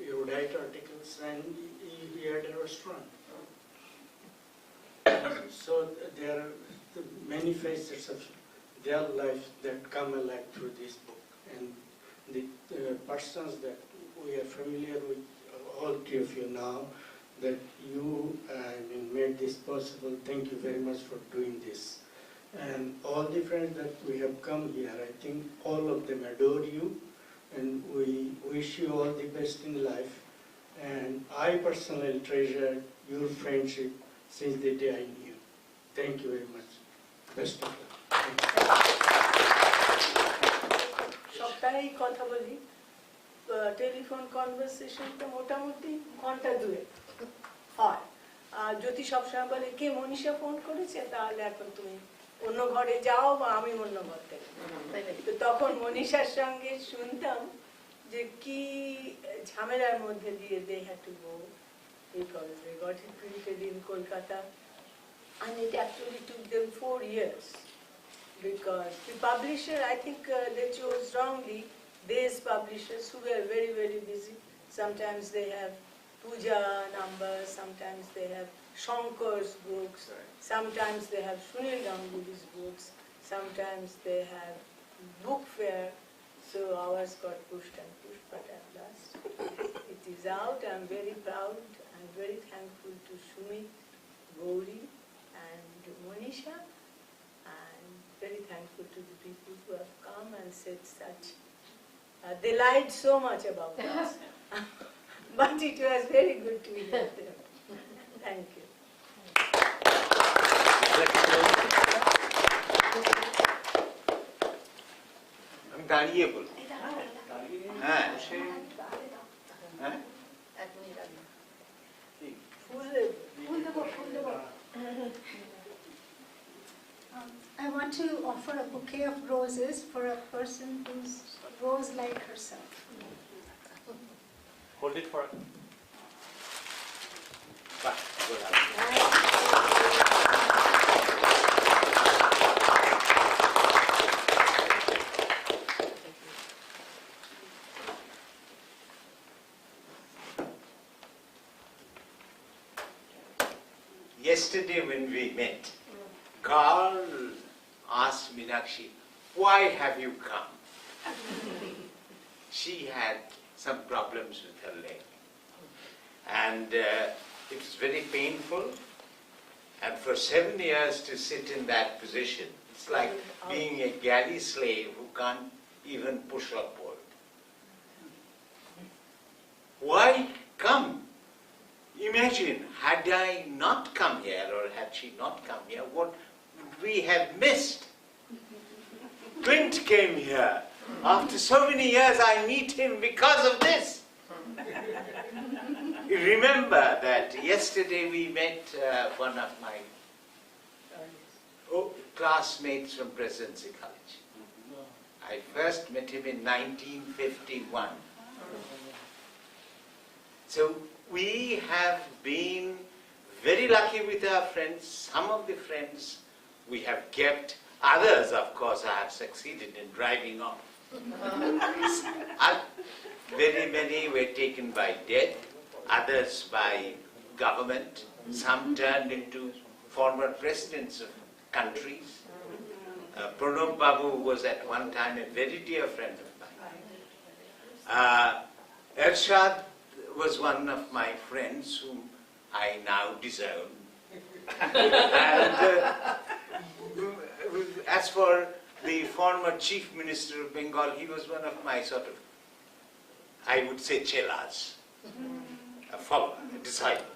Speaker 8: erudite articles, and he had a restaurant. So there are many facets of their life that come alive through this book. And the persons that we are familiar with, all three of you now, that you made this possible. Thank you very much for doing this. And all the friends that we have come here, I think all of them adore you, and we wish you all the best in life. And I personally treasure your friendship since the day I knew you. Thank you very much. Best of luck.
Speaker 9: সপ্তাহে কথা বলি, telephone কনভারসেশনটা মোটামুটি ঘন্টা 2 হয়। যদি সবসময় বলে কে Manisha phone করেছে, তাহলে এখন তুমি অন্য ঘরে যাও বা আমি অন্য ঘর থেকে, তো তখন মনীষার সঙ্গে শুনতাম যে কি ঝামেলার মধ্যে দিয়ে they had to go, because they got it printed in Kolkata, and it actually took them 4 years, because the publisher, I think they chose wrongly, these publishers who were very, very busy. Sometimes they have puja numbers, sometimes they have Shankar's books, sometimes they have Sunil Ganguly's books, sometimes they have book fair, so ours got pushed and pushed, but at last it is out. I'm very proud, I'm very thankful to Sumit, Gauri and Manisha, and very thankful to the people who have come and said such. They lied so much about us, but it was very good to hear them. Thank you.
Speaker 12: আমি দাঁড়িয়ে বলবো। হ্যাঁ হ্যাঁ
Speaker 6: I want to offer a bouquet of roses for a person who's rose-like herself.
Speaker 7: Hold it for
Speaker 12: বাহ, গোলাপ। Yesterday when we met, Carl asked Meenakshi, why have you come? She had some problems with her leg. And it was very painful. And for 7 years to sit in that position, it's like being a galley slave who can't even push upward. Why come? Imagine, had I not come here, or had she not come here, what would we have missed? Clint came here. After so many years, I meet him because of this. Remember that yesterday we met one of my classmates from Presidency College. I first met him in 1951. So we have been very lucky with our friends. Some of the friends we have kept. Others, of course, I have succeeded in driving off. Very many were taken by death, others by government. Some turned into former presidents of countries. Pranab Babu was at one time a very dear friend of mine. Ershad was one of my friends whom I now disown. And as for the former Chief Minister of Bengal, he was one of my sort of, I would say, chelas, a follower, a disciple.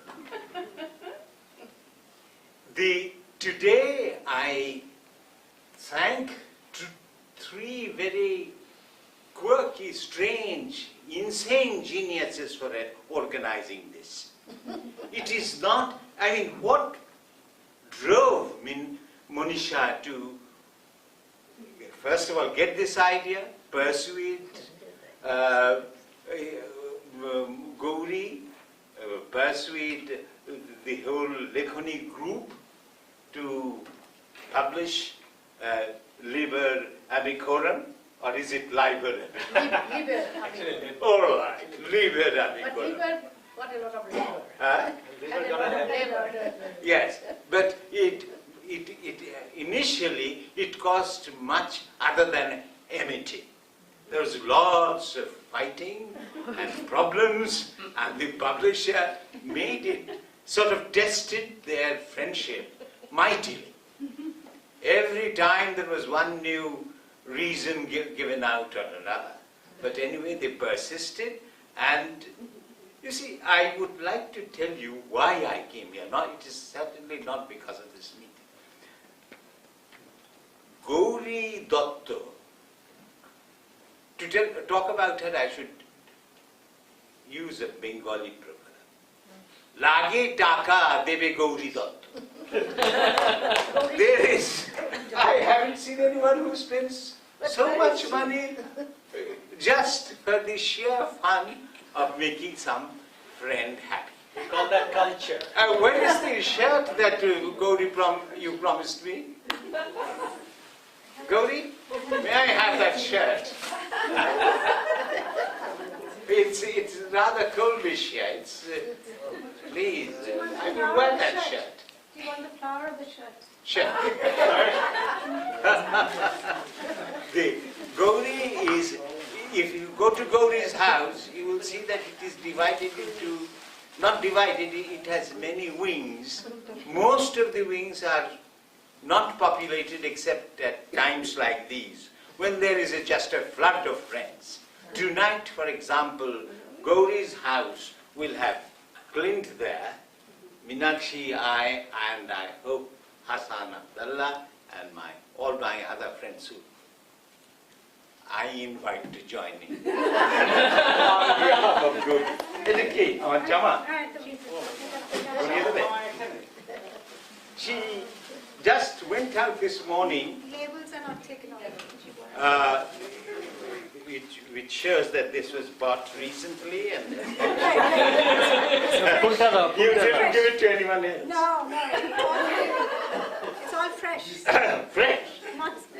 Speaker 12: Today I thank three very quirky, strange, insane geniuses for organizing this. It is not, I mean, what drove Manisha to, first of all, get this idea, persuade Gauri, persuade the whole Lekhani group to publish Liber Amicorum, or is it Liber? All right, Liber Amicorum.
Speaker 2: But liver got a lot of labor.
Speaker 12: Huh?
Speaker 2: And a lot of labor.
Speaker 12: Yes, but initially it caused much other than amity. There was lots of fighting and problems, and the publisher made it, sort of tested their friendship mightily. Every time there was one new reason given out or another. But anyway, they persisted, and you see, I would like to tell you why I came here. No, it is certainly not because of this meeting. Gauri Datta. To talk about her, I should use a Bengali proverb. Lage taka debe Gauri Datta. There is, I haven't seen anyone who spends so much money just for the sheer fun of making some friend happy.
Speaker 7: We call that culture.
Speaker 12: Where is the shirt that Gauri you promised me? Gauri, may I have that shirt? It's rather coldish here. Please, I will wear that shirt.
Speaker 6: Do you want the flower or the shirt?
Speaker 12: Sure. The Gauri is, if you go to Gauri's house, you will see that it is divided into, not divided, it has many wings. Most of the wings are not populated except at times like these, when there is just a flood of friends. Tonight, for example, Gauri's house will have Clint there, Meenakshi, I, and I hope Hassan Abdullah, and all my other friends who I invite to join in. On behalf of good. Educate on Jama. She just went out this morning,
Speaker 6: Labels are not taken off.
Speaker 12: which shows that this was bought recently, and you didn't give it to anyone else.
Speaker 6: No, it's all fresh.
Speaker 12: Fresh.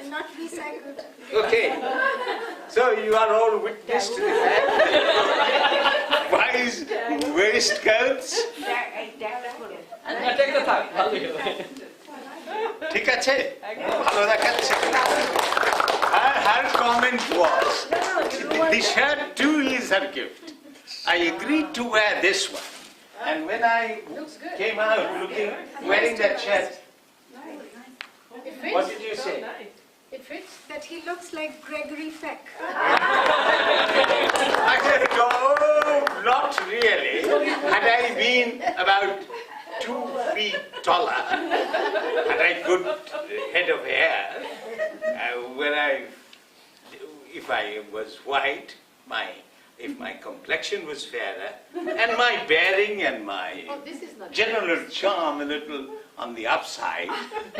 Speaker 6: Not recycled.
Speaker 12: Okay. So you are all witness to the fact that wise waistcoats. ঠিক আছে ভালো দেখাচ্ছে her comment was the shirt too is her gift. I agreed to wear this one, and when I came out wearing that shirt, what did you say?
Speaker 2: It fits.
Speaker 6: That he looks like Gregory Peck.
Speaker 12: I said, oh, not really. Had I been about 2 feet taller, had I good head of hair, if I was white, if my complexion was fairer, and my bearing and my general charm a little on the upside,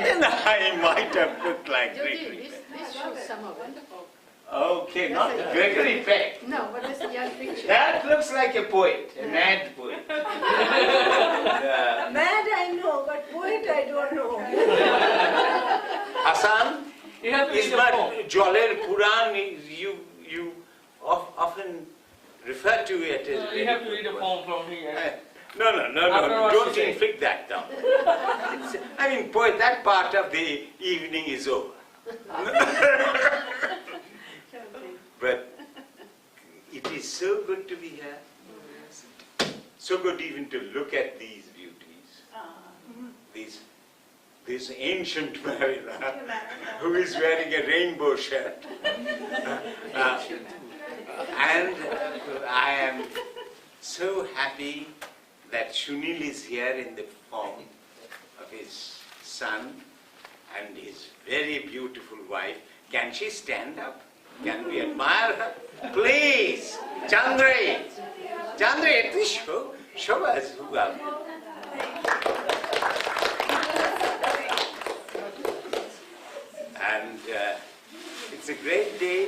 Speaker 12: then I might have looked like Gregory Peck.
Speaker 2: This shows some of it.
Speaker 12: Okay, not Gregory Peck.
Speaker 2: No, but this young picture.
Speaker 12: That looks like a poet, a mad poet.
Speaker 9: Mad I know, but poet I don't know.
Speaker 12: Hassan,
Speaker 8: You have to
Speaker 12: is
Speaker 8: read a
Speaker 12: but
Speaker 8: poem.
Speaker 12: Joler Puran, you often refer to it as...
Speaker 8: You have to read a poem from here.
Speaker 12: No,
Speaker 8: After what
Speaker 12: don't
Speaker 8: she said.
Speaker 12: inflict that down. I mean, poet, that part of the evening is over. But it is so good to be here. So good even to look at these beauties. This ancient Marilla who is wearing a rainbow shirt. And I am so happy that Shunil is here in the form of his son and his very beautiful wife. Can she stand up? Can we admire her? Please, Chandra, show us who are. And it's a great day,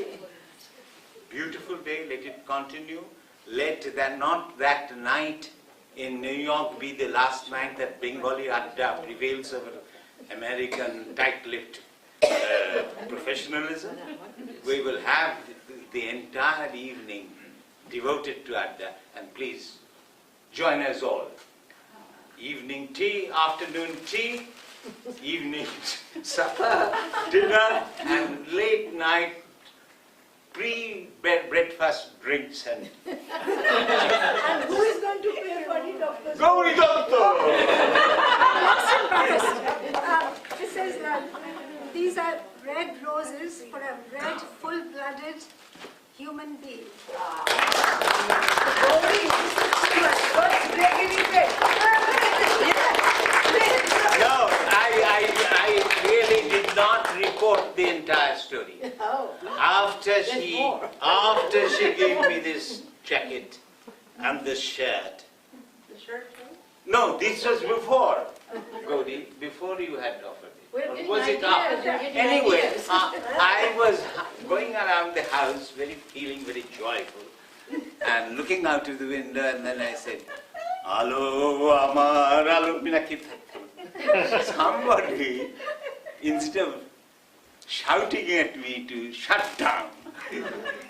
Speaker 12: beautiful day. Let it continue. Let not that night in New York be the last night that Bengali Adda prevails over American tight-lipped professionalism. We will have the entire evening devoted to Adda, and please join us all. Evening tea, afternoon tea, evening supper, dinner, and late night pre-breakfast drinks and...
Speaker 9: And who is going to pay for it, Dr.
Speaker 12: Gauri Datta!
Speaker 6: I'm most embarrassed. It says these are red roses for a red, full-blooded human being.
Speaker 12: No, I really did not report the entire story. After she gave me this jacket and this shirt.
Speaker 9: The shirt,
Speaker 12: No, this was before, Gauri, before you had offered it. Or was it after? Anyway, I was going around the house, feeling very joyful, and looking out of the window, and then I said, "Alo, amar alo minaki." Somebody, instead of shouting at me to shut down,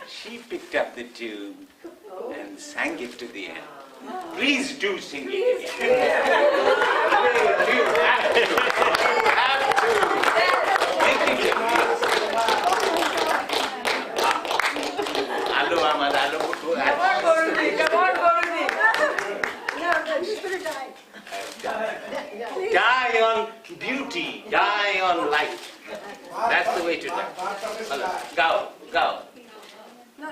Speaker 12: she picked up the tune and sang it to the end. Please do sing it again. You have to make it again. Alo amar alo mutu.
Speaker 6: No, he's going to die.
Speaker 12: Die on beauty, die on light. That's the way to die. Go.
Speaker 6: No,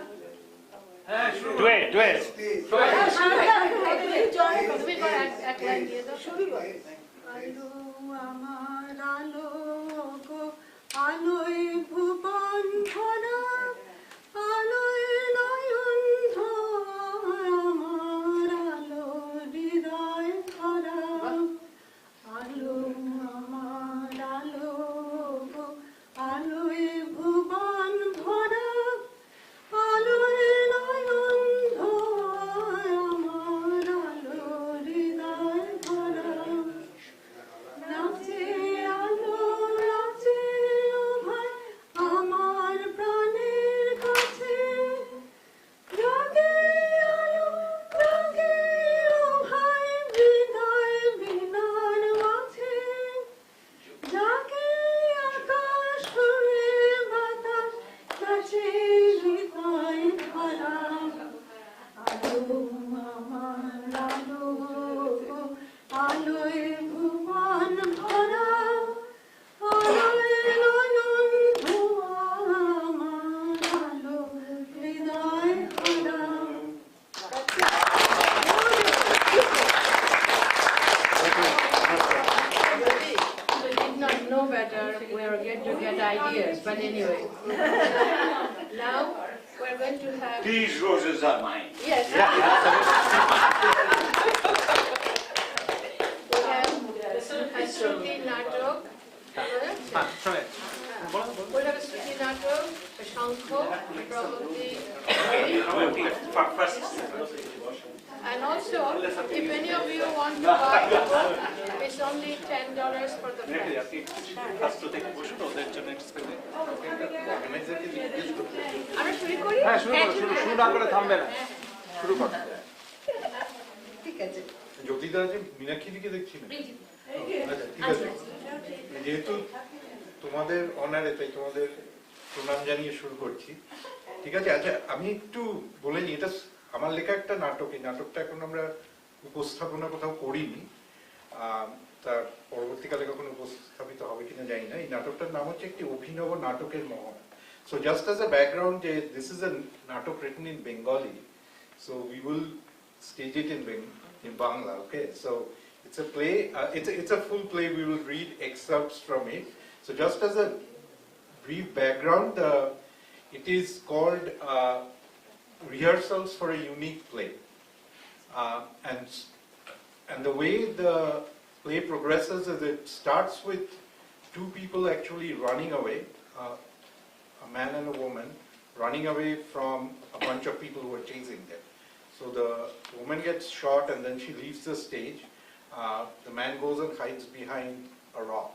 Speaker 7: Do it.
Speaker 6: Alo, amar alo, go
Speaker 9: আলোয় ভুবন ভরা, আলোয় নয়ন ধরা, আমার আলো হৃদয় ভরা, আলো আমার আলো, আলোয় ভুবন ভরা, আলোয় নয়ন ধরা, আমার আলো হৃদয় ভরা। নাচে আলো নাচে ও ভাই আমার প্রাণের কাছে, জাগে আলো জাগে ও ভাই হৃদয় বিনার মাঝে, জাগে আকাশ ফুলে বাতাস কাছে হৃদয় ভরা, আলো আমার আলো, আলোয় ভুবন ভরা, আলোয় নয়ন ধোয়া, আমার আলো হৃদয় ভরা।
Speaker 2: We did not know better, we are going to get ideas, but anyway. Now, we're going to have...
Speaker 12: These roses are mine.
Speaker 2: Yes. We have a Shruti Natok. We have a Shruti Natok, a Shankho, probably. And also, if any of you want to buy the book, it's only $10 for the price. আমরা শুরু করি?
Speaker 7: হ্যাঁ শুরু করো, শুরু না করে থামবে না, শুরু করো।
Speaker 2: ঠিক আছে।
Speaker 13: জ্যোতিদা যে মীনাক্ষীদিকে দেখছি না, আচ্ছা ঠিক আছে, যেহেতু তোমাদের অনারে তাই তোমাদের প্রণাম জানিয়ে শুরু করছি, ঠিক আছে। আচ্ছা আমি একটু বলে নিই, এটা আমার লেখা একটা নাটক, এই নাটকটা এখন আমরা উপস্থাপনা কোথাও করিনি, তার পরবর্তীকালে কখনো উপস্থাপিত হবে কিনা জানি না। এই নাটকটার নাম হচ্ছে একটি অভিনব নাটকের মহল। So just as a background, this is a natok written in Bengali, so we will stage it in Bangla. Okay, so it's a play. It's a full play. We will read excerpts from it. So just as a brief background, it is called Rehearsals for a Unique Play, and the way the play progresses is it starts with two people actually running away. A man and a woman running away from a bunch of people who are chasing them. So the woman gets shot and then she leaves the stage. The man goes and hides behind a rock.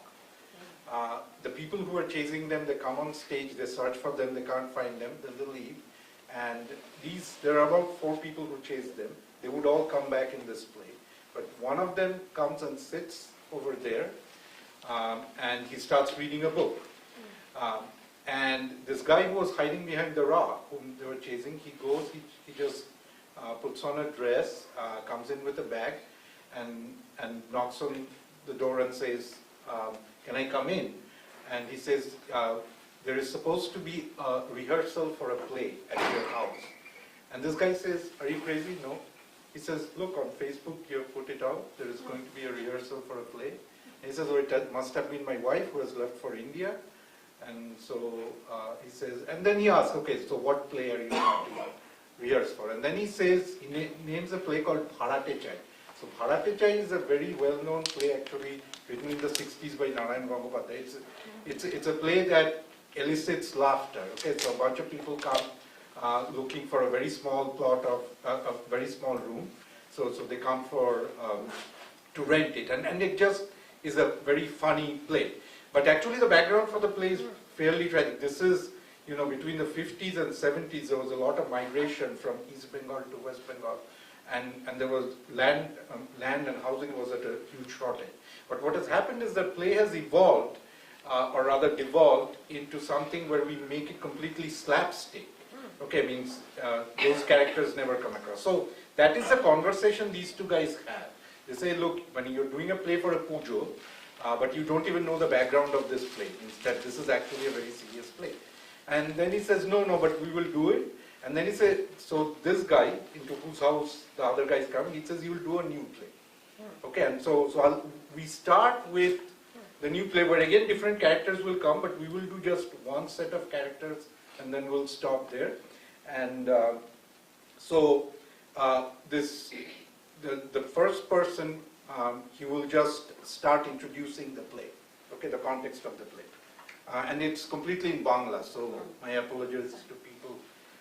Speaker 13: The people who are chasing them, they come on stage, they search for them, they can't find them, then they leave. And there are about 4 people who chase them. They would all come back in this play. But one of them comes and sits over there, and he starts reading a book. And this guy who was hiding behind the rock, whom they were chasing, he goes, he just puts on a dress, comes in with a bag, and knocks on the door and says, can I come in? And he says, there is supposed to be a rehearsal for a play at your house. And this guy says, are you crazy? No. He says, look, on Facebook you have put it out, there is going to be a rehearsal for a play. And he says, oh, it must have been my wife who has left for India. And so he says, and then he asks, okay, so what play are you going to rehearse for? And then he says, he names a play called Bharate Chai. So Bharate Chai is a very well-known play actually written in the 60s by Narayan Gangopadhyay. It's a play that elicits laughter. Okay, so a bunch of people come looking for a very small plot of a very small room. So they come for to rent it, and it just is a very funny play. But actually the background for the play is fairly tragic. This is, between the 50s and 70s, there was a lot of migration from East Bengal to West Bengal. And there was land and housing was at a huge shortage. But what has happened is that play has evolved, or rather devolved, into something where we make it completely slapstick. Okay, means those characters never come across. So that is the conversation these two guys have. They say, look, when you're doing a play for a pujo, but you don't even know the background of this play, means that this is actually a very serious play. And then he says, no, but we will do it. And then he said, so this guy, into whose house the other guys come, he says, you will do a new play. Okay, and so we start with the new play, where again different characters will come, but we will do just one set of characters and then we'll stop there. And the first person, he will just start introducing the play, okay, the context of the play. And it's completely in Bangla, so my apologies to people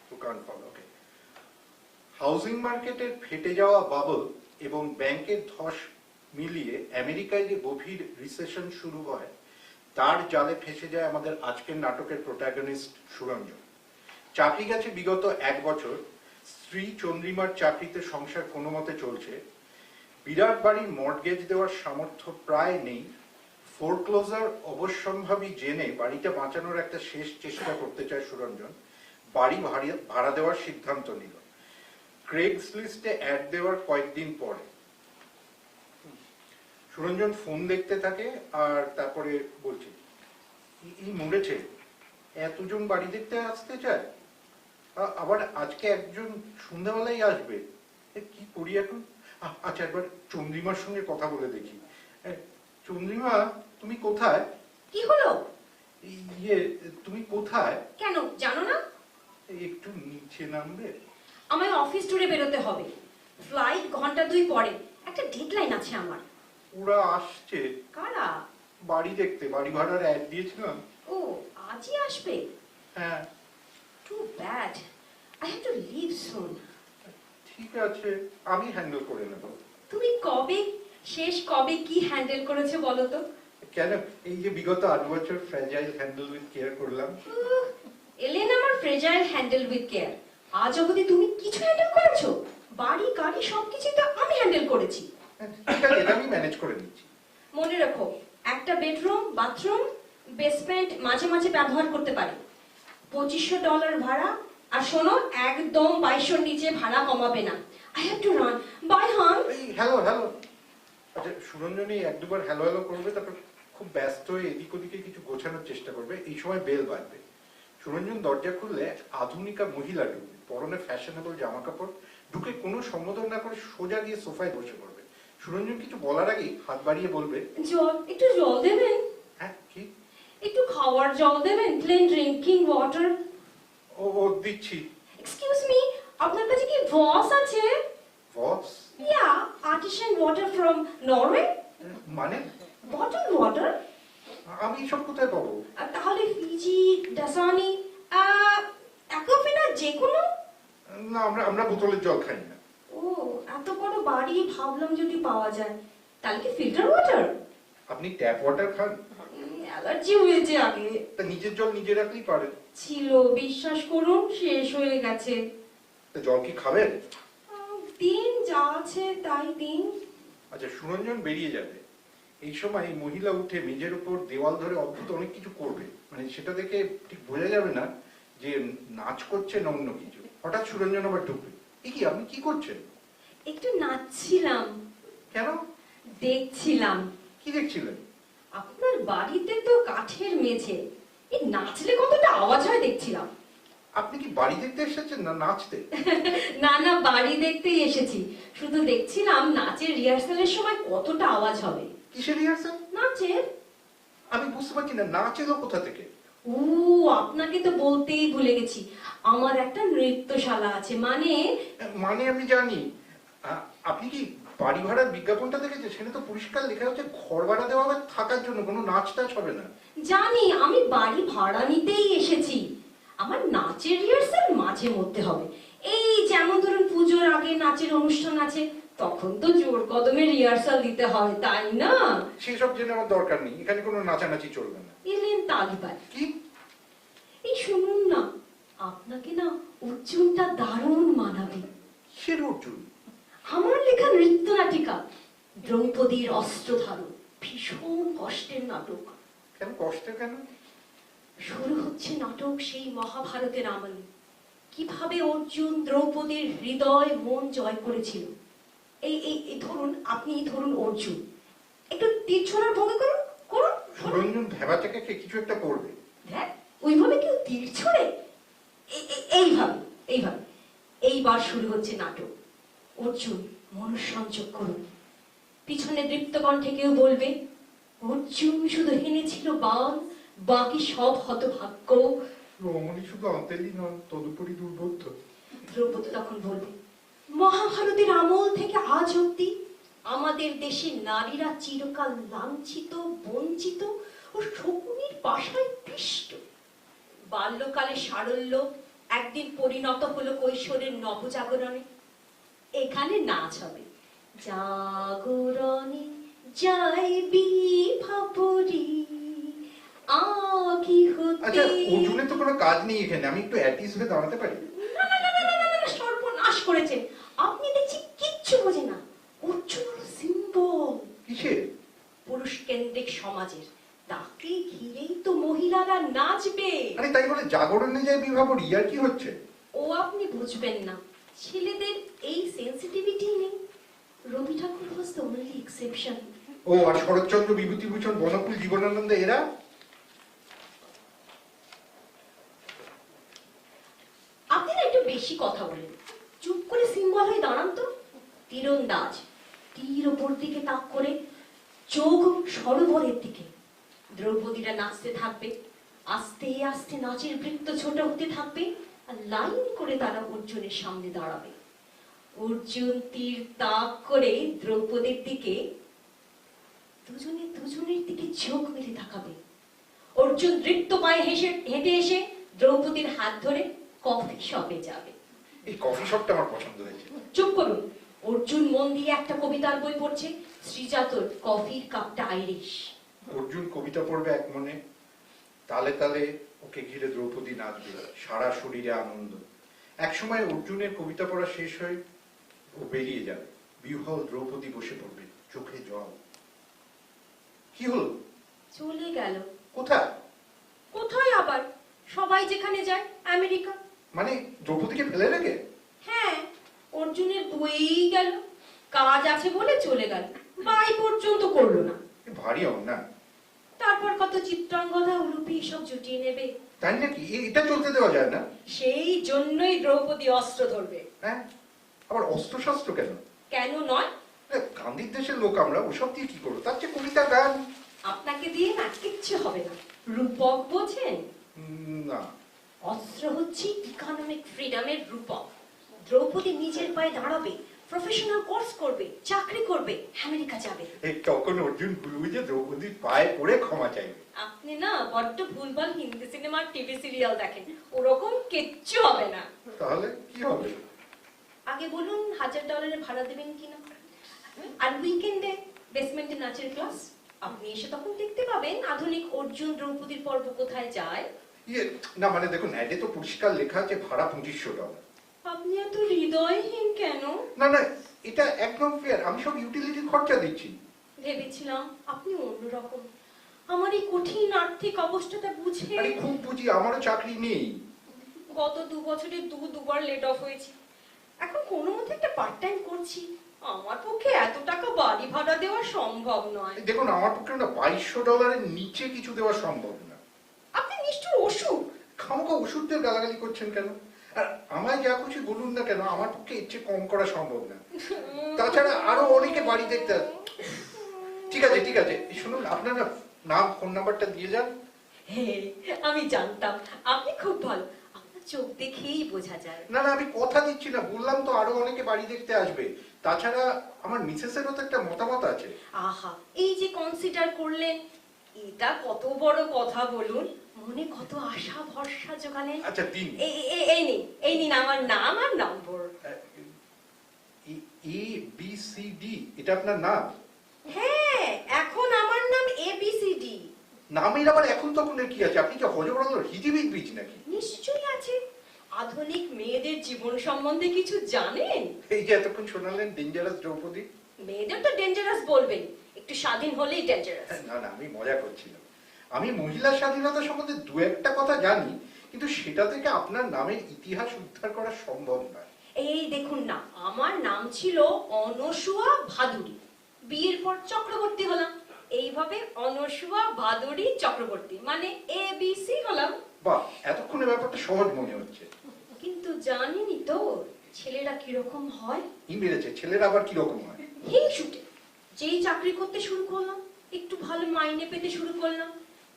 Speaker 13: who can't follow. Okay. Housing মার্কেটের ফেটে যাওয়া bubble এবং ব্যাংকের ধস মিলিয়ে আমেরিকায় যে গভীর রিসেশন শুরু হয় তার জালে ফেসে যায় আমাদের আজকের নাটকের প্রোটাগনিস্ট সুরঞ্জন। চাকরি গেছে বিগত 1 বছর, স্ত্রী চন্দ্রিমার চাকরিতে সংসার কোনো মতে চলছে, বিরাট বাড়ির মর্টগেজ দেওয়ার সামর্থ্য প্রায় নেই, ফোরক্লোজার অবশ্যম্ভাবী জেনে বাড়িটা বাঁচানোর একটা শেষ চেষ্টা করতে চায় সুরঞ্জন। বাড়ি ভাড়া দেওয়ার সিদ্ধান্ত নিল ক্রেগসলিস্টে অ্যাড দেওয়ার কয়েকদিন পরে। সুরঞ্জন ফোন দেখতে থাকে আর তারপরে বলছে, এই মরেছে, এতজন বাড়ি দেখতে আসতে চায়, আবার আজকে একজন সন্ধ্যাবেলায় আসবে, কি করি এখন? আচ্ছা, একবার চন্দ্রিমার সঙ্গে কথা বলে দেখি। চন্দ্রিমা, তুমি কোথায়?
Speaker 14: কি হলো?
Speaker 13: তুমি কোথায়?
Speaker 14: কেন জানো না?
Speaker 13: একটু নিচে নামবে?
Speaker 14: আমায় অফিস ট্যুরে বেরোতে হবে, ফ্লাইট ঘন্টা 2 পরে, একটা ডেডলাইন আছে আমার।
Speaker 13: ওরা আসছে?
Speaker 14: কারা?
Speaker 13: বাড়ি দেখতে, বাড়ি ভাড়ার অ্যাড দিয়েছিলাম।
Speaker 14: ও, আজই আসবে?
Speaker 13: হ্যাঁ।
Speaker 14: Too bad, I have to leave soon.
Speaker 13: ঠিক আছে, আমি হ্যান্ডেল করে নেব।
Speaker 14: তুমি কবে কি হ্যান্ডেল করেছো বলো তো?
Speaker 13: কেন, এই যে বিগত 8 বছর ফ্র্যাজাইল হ্যান্ডেল উইথ কেয়ার করলাম।
Speaker 14: এলেন আমার ফ্র্যাজাইল হ্যান্ডেল উইথ কেয়ার, আজ অবধি তুমি কিছু হ্যান্ডেল করেছো? বাড়ি গাড়ি সবকিছু তো আমি হ্যান্ডেল করেছি।
Speaker 13: ঠিক আছে, এটা আমি ম্যানেজ করে নিচ্ছি।
Speaker 14: মনে রাখো, একটা বেডরুম, বাথরুম, বেসমেন্ট মাঝে মাঝে ব্যবহার করতে পারি। $2500 ভাড়া, আর শোনো, একদম 2200 নিচে ভাড়া কমাবে না। I have to run, bye hon.
Speaker 13: Hello hello. আচ্ছা, সুরঞ্জনী 1-2 হ্যালো হ্যালো করবে, তারপর খুব ব্যস্ত হয়ে এদিক ওদিকে কিছু গোছানোর চেষ্টা করবে। এই সময় বেল বাজবে। সুরঞ্জন দরজা খুললে আধুনিকা মহিলা ঢুকবে, পরনে ফ্যাশনেবল জামা কাপড়, ঢুকে কোনো সম্বোধন না করে সোজা গিয়ে সোফায় বসে পড়বে। সুরঞ্জন কিছু বলার আগেই হাত বাড়িয়ে বলবে,
Speaker 14: একটু জল দেবেন?
Speaker 13: হ্যাঁ, কি?
Speaker 14: একটু খাওয়ার জল দেবেন, প্লেন ড্রিঙ্কিং ওয়াটার।
Speaker 13: ও দিচ্ছি।
Speaker 14: এক্সকিউজ মি, আপনার কাছে কি ভস আছে?
Speaker 13: ভস?
Speaker 14: ইয়া, আর্টিসান ওয়াটার ফ্রম নরওয়ে।
Speaker 13: মানে?
Speaker 14: Bottle water.
Speaker 13: আমি সব কোথায় পাবো?
Speaker 14: তাহলে ফিজি, ডাসানি, অ্যাকোয়াফিনা, যে কোনো?
Speaker 13: না, আমরা বোতলের জল খাই না।
Speaker 14: ও, এত বড় বাড়ি, ভাবলাম যদি পাওয়া যায়। তাহলে কি ফিল্টার ওয়াটার?
Speaker 13: আপনি ট্যাপ ওয়াটার খান?
Speaker 14: অ্যালার্জি হয়েছে আগে।
Speaker 13: তা নিজের জল নিজে রাখলেই পারেন।
Speaker 14: ছিল, বিশ্বাস করুন, শেষ হয়ে গেছে।
Speaker 13: তা জল কি খাবেন?
Speaker 14: দিন, যা আছে তাই দিন।
Speaker 13: আচ্ছা, সুরঞ্জন বেরিয়ে যাবে। এই সময় মহিলা উঠে মেঝের উপর দেওয়াল ধরে অদ্ভুত অনেক কিছু করবে, মানে সেটা দেখে ঠিক বোঝা যাবে না যে নাচ করছে না অন্য কিছু। হঠাৎ সুরঞ্জন আবার ঢুকবে। কি, আপনি কি করছেন?
Speaker 14: একটু নাচছিলাম।
Speaker 13: কেন?
Speaker 14: দেখছিলাম।
Speaker 13: কি দেখছিলেন?
Speaker 14: আপনার বাড়িতে তো কাঠের মেঝে, এই নাচলে কতটা আওয়াজ হয় দেখছিলাম।
Speaker 13: আপনি কি বাড়ি দেখতে এসেছেন না নাচতে?
Speaker 14: না না, বাড়ি দেখতেই এসেছি। শুধু দেখছিলাম নাচের রিহার্সালের সময় কতটা আওয়াজ হবে।
Speaker 13: কিসের রিহার্সাল?
Speaker 14: নাচের।
Speaker 13: আমি বুঝতে পারছি না, নাচ এলো কোথা থেকে?
Speaker 14: ও, আপনাকে তো বলতেই ভুলে গেছি, আমার একটা নৃত্যশালা আছে। মানে
Speaker 13: আমি জানি। আপনি কি বাড়ি ভাড়ার বিজ্ঞাপনটা দেখেছেন? সেখানে তো পরিষ্কার লেখা হচ্ছে ঘর ভাড়া দেওয়া হবে থাকার জন্য, কোনো নাচ টাচ হবে না।
Speaker 14: জানি, আমি বাড়ি ভাড়া নিতেই এসেছি। আমার নাচের রিহার্সাল মাঝে মধ্যে হবে। এই যেমন ধরুন পুজোর আগে নাচের অনুষ্ঠান আছে, তখন তো জোর কদমে রিহার্সাল দিতে হয়, তাই না?
Speaker 13: সেসব জেনে আমার দরকার নেই, এখানে কোনো নাচানাচি চলবে না।
Speaker 14: এলেন তালিবান।
Speaker 13: কি?
Speaker 14: এই শুনুন না, আপনাকে না অর্জুনটা দারুণ মানাবে।
Speaker 13: কিসের অর্জুন?
Speaker 14: আমার লেখা নৃত্য নাটিকা, দ্রৌপদীর অস্ত্রধারণ, ভীষণ কষ্টের নাটক।
Speaker 13: কেন কষ্টের? কেন?
Speaker 14: শুরু হচ্ছে নাটক সেই মহাভারতের আমলে, কিভাবে অর্জুন দ্রৌপদীর হৃদয় মন জয় করেছিল। এই ধরুন, আপনি ধরুন অর্জুন, একটু তীর ছোড়ার ভঙ্গি করুন।
Speaker 13: সুরঞ্জন ভেবাচাকে কিছু একটা করবে।
Speaker 14: দেখ, ওইভাবে কেউ তীর ছোড়ে? এইভাবে। এইবার শুরু হচ্ছে নাটক। অর্জুন, মনঃসংযোগ করুন। পিছনে দৃপ্তকণ্ঠে কেউ বলবে, অর্জুন শুধু হেনেছিল বান, বাকি সব হতভাগ্য।
Speaker 13: রমণী শুধু অন্তেলি নন, তদুপরি দুর্বোধ্য।
Speaker 14: দ্রৌপদী তখন বলবে, মহাভারতের আমল থেকে আজ অব্দি আমাদের দেশের নারীরা চিরকাল লাঞ্ছিত, বঞ্চিত ও শকুনির পাশায় পৃষ্ট। বাল্যকালে সারল্য একদিন পরিণত হলো কৈশোরের নবজাগরণে। এখানে নাচ হবে, জাগরণে যাইবি ভাবরি আগি হতে।
Speaker 13: আচ্ছা, অর্জুনের তো কোনো কাজ নেই এখানে, আমি একটু অ্যাটিস হয়ে দাঁড়াতে পারি?
Speaker 14: সর্বনাশ করেছেন আপনি, দেখছি কিচ্ছু বোঝে না। অর্জুন হলো সিম্বল।
Speaker 13: কিসের?
Speaker 14: পুরুষ কেন্দ্রিক সমাজের, তাকে ঘিরেই তো মহিলারা নাচবে।
Speaker 13: আরে তাই বলে জাগরণে যায় বিভাবরী, আর কি হচ্ছে?
Speaker 14: ও আপনি বুঝবেন না, ছেলেদের এই সেন্সিটিভিটি নেই। Rabi Thakur was the only exception.
Speaker 13: ও, আর শরৎচন্দ্র, বিভূতিভূষণ, বনকুল, জীবনানন্দ এরা?
Speaker 14: আপনারা একটু বেশি কথা বলেন, চুপ করে সিম্বল হয়ে দাঁড়ান তো। তীরন্দাজ তীর ওপর দিকে তাক করে, চোখ সরোবরের দিকে। দ্রৌপদীরা নাচতে থাকবে, আস্তে আস্তে নাচের বৃত্ত ছোট হতে থাকবে, আর লাইন করে তারা অর্জুনের সামনে দাঁড়াবে। অর্জুন তীর তাক করে দ্রৌপদীর দিকে, দুজনে দুজনের দিকে চোখ মেলে তাকাবে। অর্জুন দৃপ্ত পায়ে হেঁটে এসে দ্রৌপদীর হাত ধরে কফি শপে যাবে।
Speaker 13: এই কফি শপটা আমার পছন্দ হয়েছে।
Speaker 14: চুপ করুন। অর্জুন মন দিয়ে একটা কবিতার বই পড়ছে, শ্রীজাতর কফির কাপটা আইরিশ।
Speaker 13: অর্জুন কবিতা পড়বে এক মনে, তালে তালে ওকে ঘিরে দ্রৌপদী নাচবে, সারা শরীরে আনন্দ। একসময় অর্জুনের কবিতা পড়া শেষ হয়ে ও বেরিয়ে যাবে, বিহ্বল দ্রৌপদী বসে পড়বে, চোখে জল। কি হলো?
Speaker 14: চলে গেল।
Speaker 13: কোথায়?
Speaker 14: কোথায় আবার? সবাই যেখানে যায়, আমেরিকা।
Speaker 13: মানে দ্রৌপদীকে ফেলে রেখে?
Speaker 14: হ্যাঁ, অর্জুনের বইই গেল, কাজ আছে বলে চলে গেল, বাই পর্যন্ত করলো না।
Speaker 13: ভারী অন্যায়।
Speaker 14: তারপর কত চিত্রাঙ্গদা উলুপি সব জুটিয়ে নেবে।
Speaker 13: তাই নাকি? এটা চলতে দেওয়া যায় না?
Speaker 14: সেই জন্যই দ্রৌপদী অস্ত্র ধরবে।
Speaker 13: হ্যাঁ, আবার অস্ত্র শস্ত্র কেন?
Speaker 14: কেন নয়?
Speaker 13: গান্ধীর দেশের লোক আমরা, ওসব দিয়ে কি করবো? তার চেয়ে কবিতা গান।
Speaker 14: আপনাকে দিয়ে না কিচ্ছু হবে না। রূপক বোঝেন?
Speaker 13: না।
Speaker 14: অস্ত্র হচ্ছে ইকোনমিক ফ্রিডমের রূপক। দ্রৌপদী নিজের পায়ে দাঁড়াবে, প্রফেশনাল কোর্স করবে, চাকরি করবে, আমেরিকা যাবে।
Speaker 13: তখন অর্জুন ভুল বুঝে দ্রৌপদীর পায়ে পড়ে ক্ষমা চাইবে।
Speaker 14: আপনি না বড্ড ভুলভাল হিন্দি সিনেমার টিভি সিরিয়াল দেখেন, ওরকম কিচ্ছু হবে না।
Speaker 13: তাহলে কি হবে?
Speaker 14: আগে বলুন $1000 ভাড়া দেবেন কিনা, আর উইকেন্ডে বেসমেন্টে নাচের ক্লাস। আপনি এসে তখন দেখতে পাবেন আধুনিক অর্জুন দ্রৌপদীর পর্ব কোথায় যায়।
Speaker 13: না মানে দেখুন, অ্যাডে তো পরিষ্কার লেখা আছে ভাড়া $2500।
Speaker 14: আপনি এত হৃদয়হীন কেন?
Speaker 13: না না, এটা একদম ফেয়ার, আমি সব ইউটিলিটির খরচা দিচ্ছি।
Speaker 14: ভেবেছিলাম আপনি অন্যরকম। আমার এই কঠিন আর্থিক অবস্থাটা বুঝে।
Speaker 13: আরে খুব বুঝি, আমারও চাকরি নেই।
Speaker 14: গত 2 বছরে দুবার লেট অফ হয়েছি, এখন কোনো মতে একটা পার্ট টাইম করছি। আমার পক্ষে এত টাকা বাড়ি ভাড়া দেওয়া সম্ভব নয়।
Speaker 13: দেখুন, আমার পক্ষে না $2200 নিচে কিছু দেওয়া সম্ভব না।
Speaker 14: আপনি নিষ্ঠুর ওষুধ।
Speaker 13: খামোখা ওষুধদের গালাগালি করছেন কেন? আর আমায় যা খুশি বলুন না কেন, আমার পক্ষে এর চেয়ে কম করা সম্ভব না। তাছাড়া আরো অনেকে বাড়ি দেখতে। ঠিক আছে ঠিক আছে, শুনুন, আপনার নাম ফোন নাম্বারটা দিয়ে যান।
Speaker 14: আমি জানতাম আপনি খুব ভালো, আপনার চোখ দেখেই বোঝা যায়।
Speaker 13: না না, আমি কথা দিচ্ছি না, বললাম তো আরো অনেকে বাড়ি দেখতে আসবে। তাছাড়া আমার মিসেসেরও তো একটা মতামত আছে।
Speaker 14: আহা, এই যে কনসিডার করলেন, এটা কত বড় কথা বলুন, মনে কত আশা ভরসা জোগালেন।
Speaker 13: আচ্ছা দিন।
Speaker 14: এই নিন আমার নাম আর নম্বর।
Speaker 13: ABCD, এটা আপনার নাম?
Speaker 14: হ্যাঁ, এখন আমার নাম ABCD।
Speaker 13: নামের আবার এখন তখনের কি আছে? আপনি কি হজবরল হিজিবিজ বীজ নাকি?
Speaker 14: নিশ্চয়ই আছে। আধুনিক মেয়েদের জীবন সম্বন্ধে কিছু জানেন?
Speaker 13: এই যে এতক্ষণ শোনালেন ডেঞ্জারাস দ্রৌপদী।
Speaker 14: মেয়েদের তো ডেঞ্জারাস বলবেন, একটু স্বাধীন হলেই ডেঞ্জারাস।
Speaker 13: না না, আমি মজা করছিলাম। আমি মহিলা স্বাধীনতা সম্বন্ধে 2-1টা কথা জানি, কিন্তু সেটা থেকে আপনার নামের ইতিহাস উদ্ধার করা সম্ভব নয়।
Speaker 14: এই দেখুন না, আমার নাম ছিল অনসুয়া ভাদুরী, বিয়ের পর চক্রবর্তী হলাম, এইভাবে অনসুয়া ভাদুরী চক্রবর্তী, মানে ABC হলাম।
Speaker 13: বাহ, এতক্ষণে ব্যাপারটা সহজ মনে হচ্ছে।
Speaker 14: কিন্তু জানিনি তো ছেলেরা কিরকম হয়।
Speaker 13: মেরেছে, ছেলেরা আবার কিরকম হয়?
Speaker 14: হিংসুটে। যেই চাকরি করতে শুরু করলাম একটু ভালো মাইনে পেতে শুরু করলাম,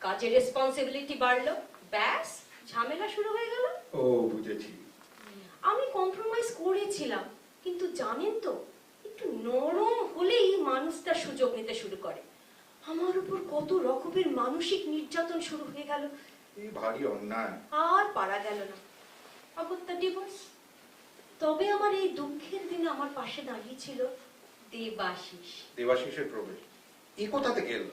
Speaker 14: কাজের রেসপন্সিবিলিটি বাড়লো, ব্যাস ঝামেলা শুরু হয়ে গেল।
Speaker 13: ও বুঝেছি।
Speaker 14: আমি কম্প্রোমাইজ করেছিলাম, কিন্তু জানেন তো একটু নরম হলেই মানুষ তার সুযোগ নিতে শুরু করে। আমার উপর কত রকমের মানসিক নির্যাতন শুরু হয়ে গেল।
Speaker 13: এই ভারী অন্যায়।
Speaker 14: আর পারা গেল না, অগত্যা ডিভোর্স। তবে আমার এই দুঃখের দিনে আমার পাশে দাঁড়িয়েছিল দেবাশিস।
Speaker 13: দেবাশিসের প্রবেশ এই কোথা থেকে এলো?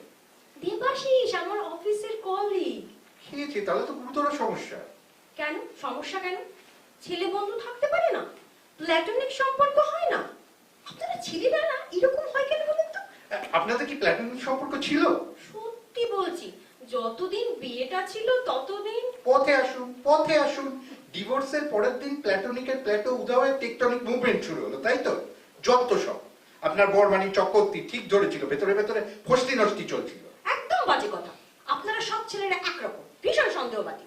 Speaker 14: দেবাশিস আমার অফিসের কলিগ।
Speaker 13: খেয়েছে, তাহলে তো গুরুতর সমস্যা।
Speaker 14: কেন সমস্যা কেন? ছেলে বন্ধু থাকতে পারে না? প্ল্যাটনিক সম্পর্ক হয় না? আপনারা ছেলেরা না এরকম হয় কেন বলেন তো?
Speaker 13: আপনাদের কি প্ল্যাটনিক সম্পর্ক ছিল?
Speaker 14: সত্যি বলছি, যতদিন বিয়েটা ছিল ততদিন।
Speaker 13: পথে আসুন, পথে আসুন। ডিভোর্সের পরের দিন প্ল্যাটনিকের প্ল্যাটো উদাও হয়ে টেকটনিক মুভমেন্ট শুরু হলো, তাই তো? যত সব আপনার বরমানি চক্রবর্তী ঠিক ধরেছিল, ভেতরে ভেতরে ফস্তি নষ্টি চলছিল।
Speaker 14: একদম বাজে কথা। আপনারা সব ছেলেরা একরকম, ভীষণ সন্দেহবাদী।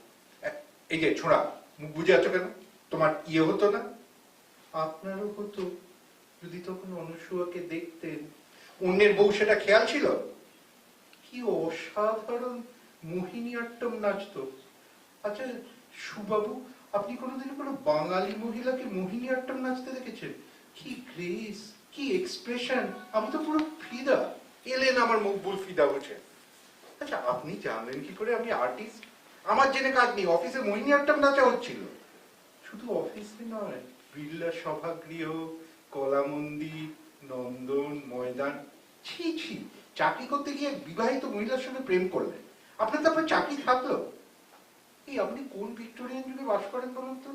Speaker 13: এই যে ছোড়া, মুখ বুঝে আছো কেন? তোমার ইয়ে হতো না? আপনারও হতো যদি তখন অনুসুয়াকে দেখতেন। অন্যের বউ সেটা খেয়াল ছিল? কি অসাধারণ মোহিনীঅট্টম নাচতো। আচ্ছা সুবাবু, আপনি কোনোদিনও কোনো বাঙালি মহিলাকে মোহিনীঅট্টম নাচতে দেখেছেন? কি গ্রেস, কি এক্সপ্রেশন! আমি তো পুরো ফিদা। এলেন আমার মকবুল ফিদা বলছে। আচ্ছা আপনি জানলেন কি করে আমি আর্টিস্ট? আমার জেনে কাজ নেই, অফিসে মোহিনীঅট্টম নাচা হচ্ছিল। শুধু অফিসে নয়, বিড়লা সভাগৃহ, কলা মন্দির, নন্দন, ময়দান। ছি ছি, চাকরি করতে গিয়ে বিবাহিত মহিলার সঙ্গে প্রেম করলেন, আপনার তারপর চাকরি থাকলো? এই আপনি কোন ভিক্টোরিয়ান যুগে বাস করেন বলুন তো?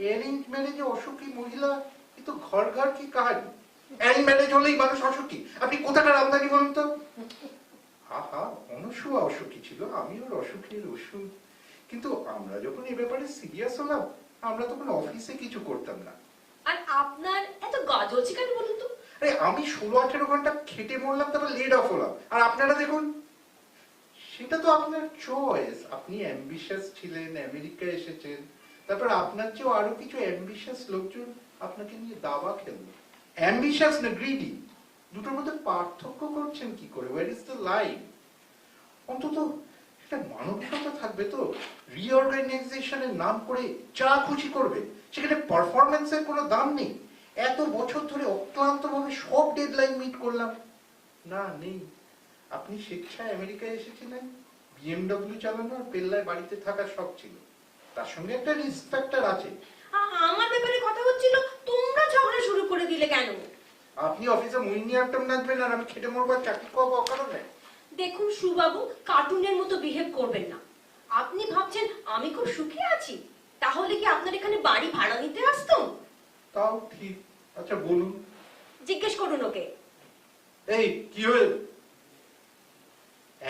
Speaker 13: অ্যারেঞ্জ ম্যারেজে অসুখী মহিলা এ তো ঘর ঘর কি কাহানি। অ্যারেঞ্জ ম্যারেজ হলেই মানুষ অসুখী, আপনি কোথাকার আমদানি বলুন তো? আহা, অনুসুয়া অসুখী ছিল, আমি ওর অসুখের ওষুধ। কিন্তু আমরা যখন এ ব্যাপারে সিরিয়াস হলাম, আমরা তখন অফিসে কিছু করতাম না।
Speaker 14: আর আপনার এত গাজলছি কেন বলুন তো?
Speaker 13: আরে আমি 16-18 ঘন্টা খেটে মরলাম, তারপর লেড অফ হলাম। আর আপনারা দেখুন, সেটা তো আপনার চয়েস। আপনি অ্যাম্বিশাস ছিলেন, আমেরিকায় এসেছেন, তারপর আপনার চেয়েও আরো কিছু অ্যাম্বিশাস লোকজন আপনাকে নিয়ে দাবা খেললো। অ্যাম্বিশাস না গ্রিডি, দুটোর মধ্যে পার্থক্য করছেন কি করে? Where is the line? অন্তত একটা মানবিকতা থাকবে তো। রিঅর্গানাইজেশনের নাম করে যা খুশি করবে, সেখানে পারফরমেন্সের কোনো দাম নেই। এত বছর ধরে অক্লান্তভাবে সব ডেডলাইন মিট করলাম, না নেই। আপনি স্বেচ্ছায় আমেরিকায় এসেছিলেন, বিএমডব্লিউ চালানো আর পেল্লায় বাড়িতে থাকার শখ ছিল, তার সঙ্গে একটা রিস্ক ফ্যাক্টর আছে।
Speaker 14: আমার ব্যাপারে কথা হচ্ছিল, তোমরা ঝগড়া শুরু করে দিলে কেন?
Speaker 13: আপনি অফিসে মোহিনীঅট্টম নাচবেন আর আমি খেটে মরবার চাকরি করবো অকারণে?
Speaker 14: দেখুন সুবাবু, কার্টুনের মতো বিহেভ করবেন না। আপনি ভাবছেন আমি খুব সুখে আছি, তাহলে কি আপনার এখানে বাড়ি ভাড়া নিতে আসতাম?
Speaker 13: তাও ঠিক। আচ্ছা বলুন।
Speaker 14: জিজ্ঞেস করুন ওকে।
Speaker 13: এই কি হয়ে?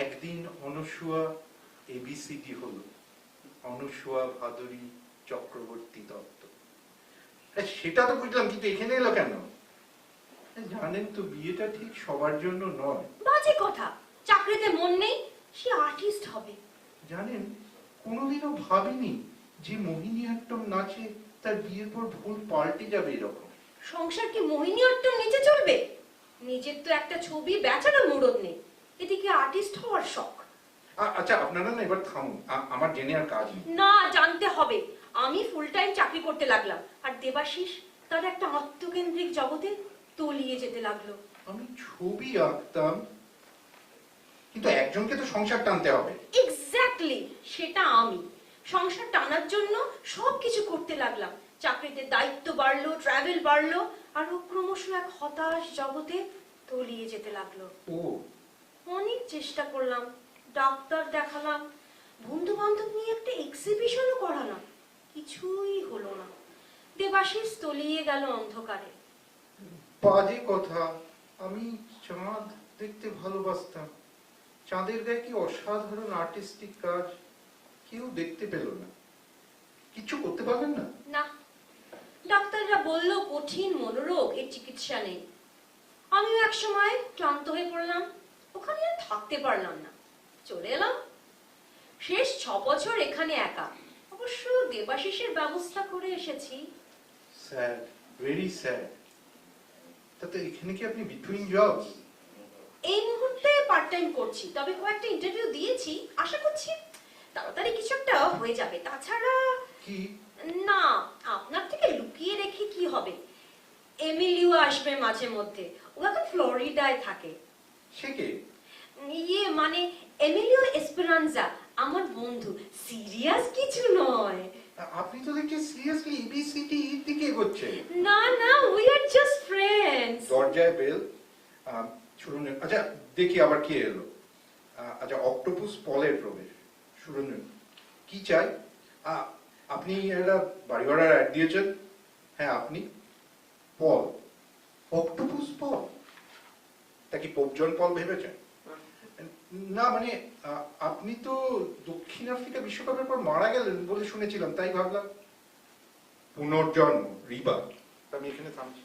Speaker 13: একদিন অনুসুয়া এবিসিডি হলো, অনুসুয়া ভাদুরী চক্রবর্তী দত্ত। সেটা তো বুঝলাম, কিন্তু এখানে এলো কেন? জানেন তো বিয়েটা ঠিক সবার জন্য নয়।
Speaker 14: বাজে কথা, চাকরিতে মন নেই, সে আর্টিস্ট হবে।
Speaker 13: জানেন, কোনোদিনও ভাবিনি যে মোহিনীঅট্টম নাচে তার বিয়ের পর ভুল পাল্টে যাবে এরকম।
Speaker 14: সংসার কি মোহিনীঅট্টম নিচে চলবে? নিজের তো একটা ছবি বেচারও মুরদ নেই, এদিকে আর্টিস্ট হওয়ার শখ।
Speaker 13: আচ্ছা আপনারা না এবার থামুন, আমার জেনে আর কাজ নেই।
Speaker 14: না, জানতে হবে। আমি ফুল টাইম চাকরি করতে লাগলাম, আর দেবাশিস তার একটা আত্মকেন্দ্রিক জগতে তলিয়ে যেতে লাগলো।
Speaker 13: আমি ছবি আঁকতাম, কিন্তু একজনকে তো সংসার টানতে হবে।
Speaker 14: এক্স্যাক্টলি, সেটা আমি। সংসার টানার জন্য সবকিছু করতে লাগলাম। চাকরিতে দায়িত্ব বাড়লো, ট্রাভেল বাড়লো, আর ও ক্রমশ এক হতাশ জগতে তলিয়ে যেতে লাগলো।
Speaker 13: ও,
Speaker 14: অনেক চেষ্টা করলাম, ডাক্তার দেখালাম, বন্ধু বান্ধব নিয়ে একটা এক্সিবিশনও করালাম, কিছুই হলো না। দেবাশিস তলিয়ে গেল অন্ধকারে।
Speaker 13: বাজে কথা। আমি চাঁদ দেখতে ভালোবাসতাম। চাঁদের গায়ে কি অসাধারণ আর্টিস্টিক কাজ, কেউ দেখতে পেল না। কিছু করতে পারবেন না?
Speaker 14: না, ডাক্তাররা বলল কঠিন মনোরোগ, এর চিকিৎসা নেই। আমিও এক সময় ক্লান্ত হয়ে পড়লাম, ওখানে আর থাকতে পারলাম না, চলে এলাম। শেষ 6 বছর এখানে একা, অবশ্য দেবাশিসের ব্যবস্থা করে এসেছি।
Speaker 13: Sad, very sad. তাতে এখানে কি আপনি বিটুইন জবস?
Speaker 14: এই মুহূর্তে পার্ট টাইম করছি, তবে কয়েকটা ইন্টারভিউ দিয়েছি, আশা করছি তাড়াতাড়ি কিছু একটা হয়ে যাবে। তাছাড়া
Speaker 13: কি?
Speaker 14: না, আপনার থেকে লুকিয়ে রেখে কি হবে, এমিলিও আসবে মাঝে মধ্যে, ও এখন ফ্লোরিডায় থাকে।
Speaker 13: সে কে?
Speaker 14: ইয়ে মানে এমিলিও এসপেরানজা, আমার বন্ধু, সিরিয়াস কিছু নয়।
Speaker 13: আপনি তো দেখছি সিরিয়াসলি এবিসিডি দিকে এগোচ্ছে।
Speaker 14: না না, উই আর জাস্ট ফ্রেন্ডস।
Speaker 13: দরজায় বেল, শুনুন। আচ্ছা দেখি আবার কে এলো। আচ্ছা, অক্টোপাস পলের প্রবেশ। শুনুন, কি চাই? আপনি একটা বাড়ি ভাড়ার অ্যাড দিয়েছেন? হ্যাঁ আপনি পল, অক্টোপাস পল। তা কি পোপজন পল ভেবেছেন? না মানে আপনি তো দক্ষিণ আফ্রিকা বিশ্বকাপের পর মারা গেলেন বলে শুনেছিলাম, তাই ভাবলাম পুনর্জন্ম, রিবার্থ। আমি এখানে থামছি।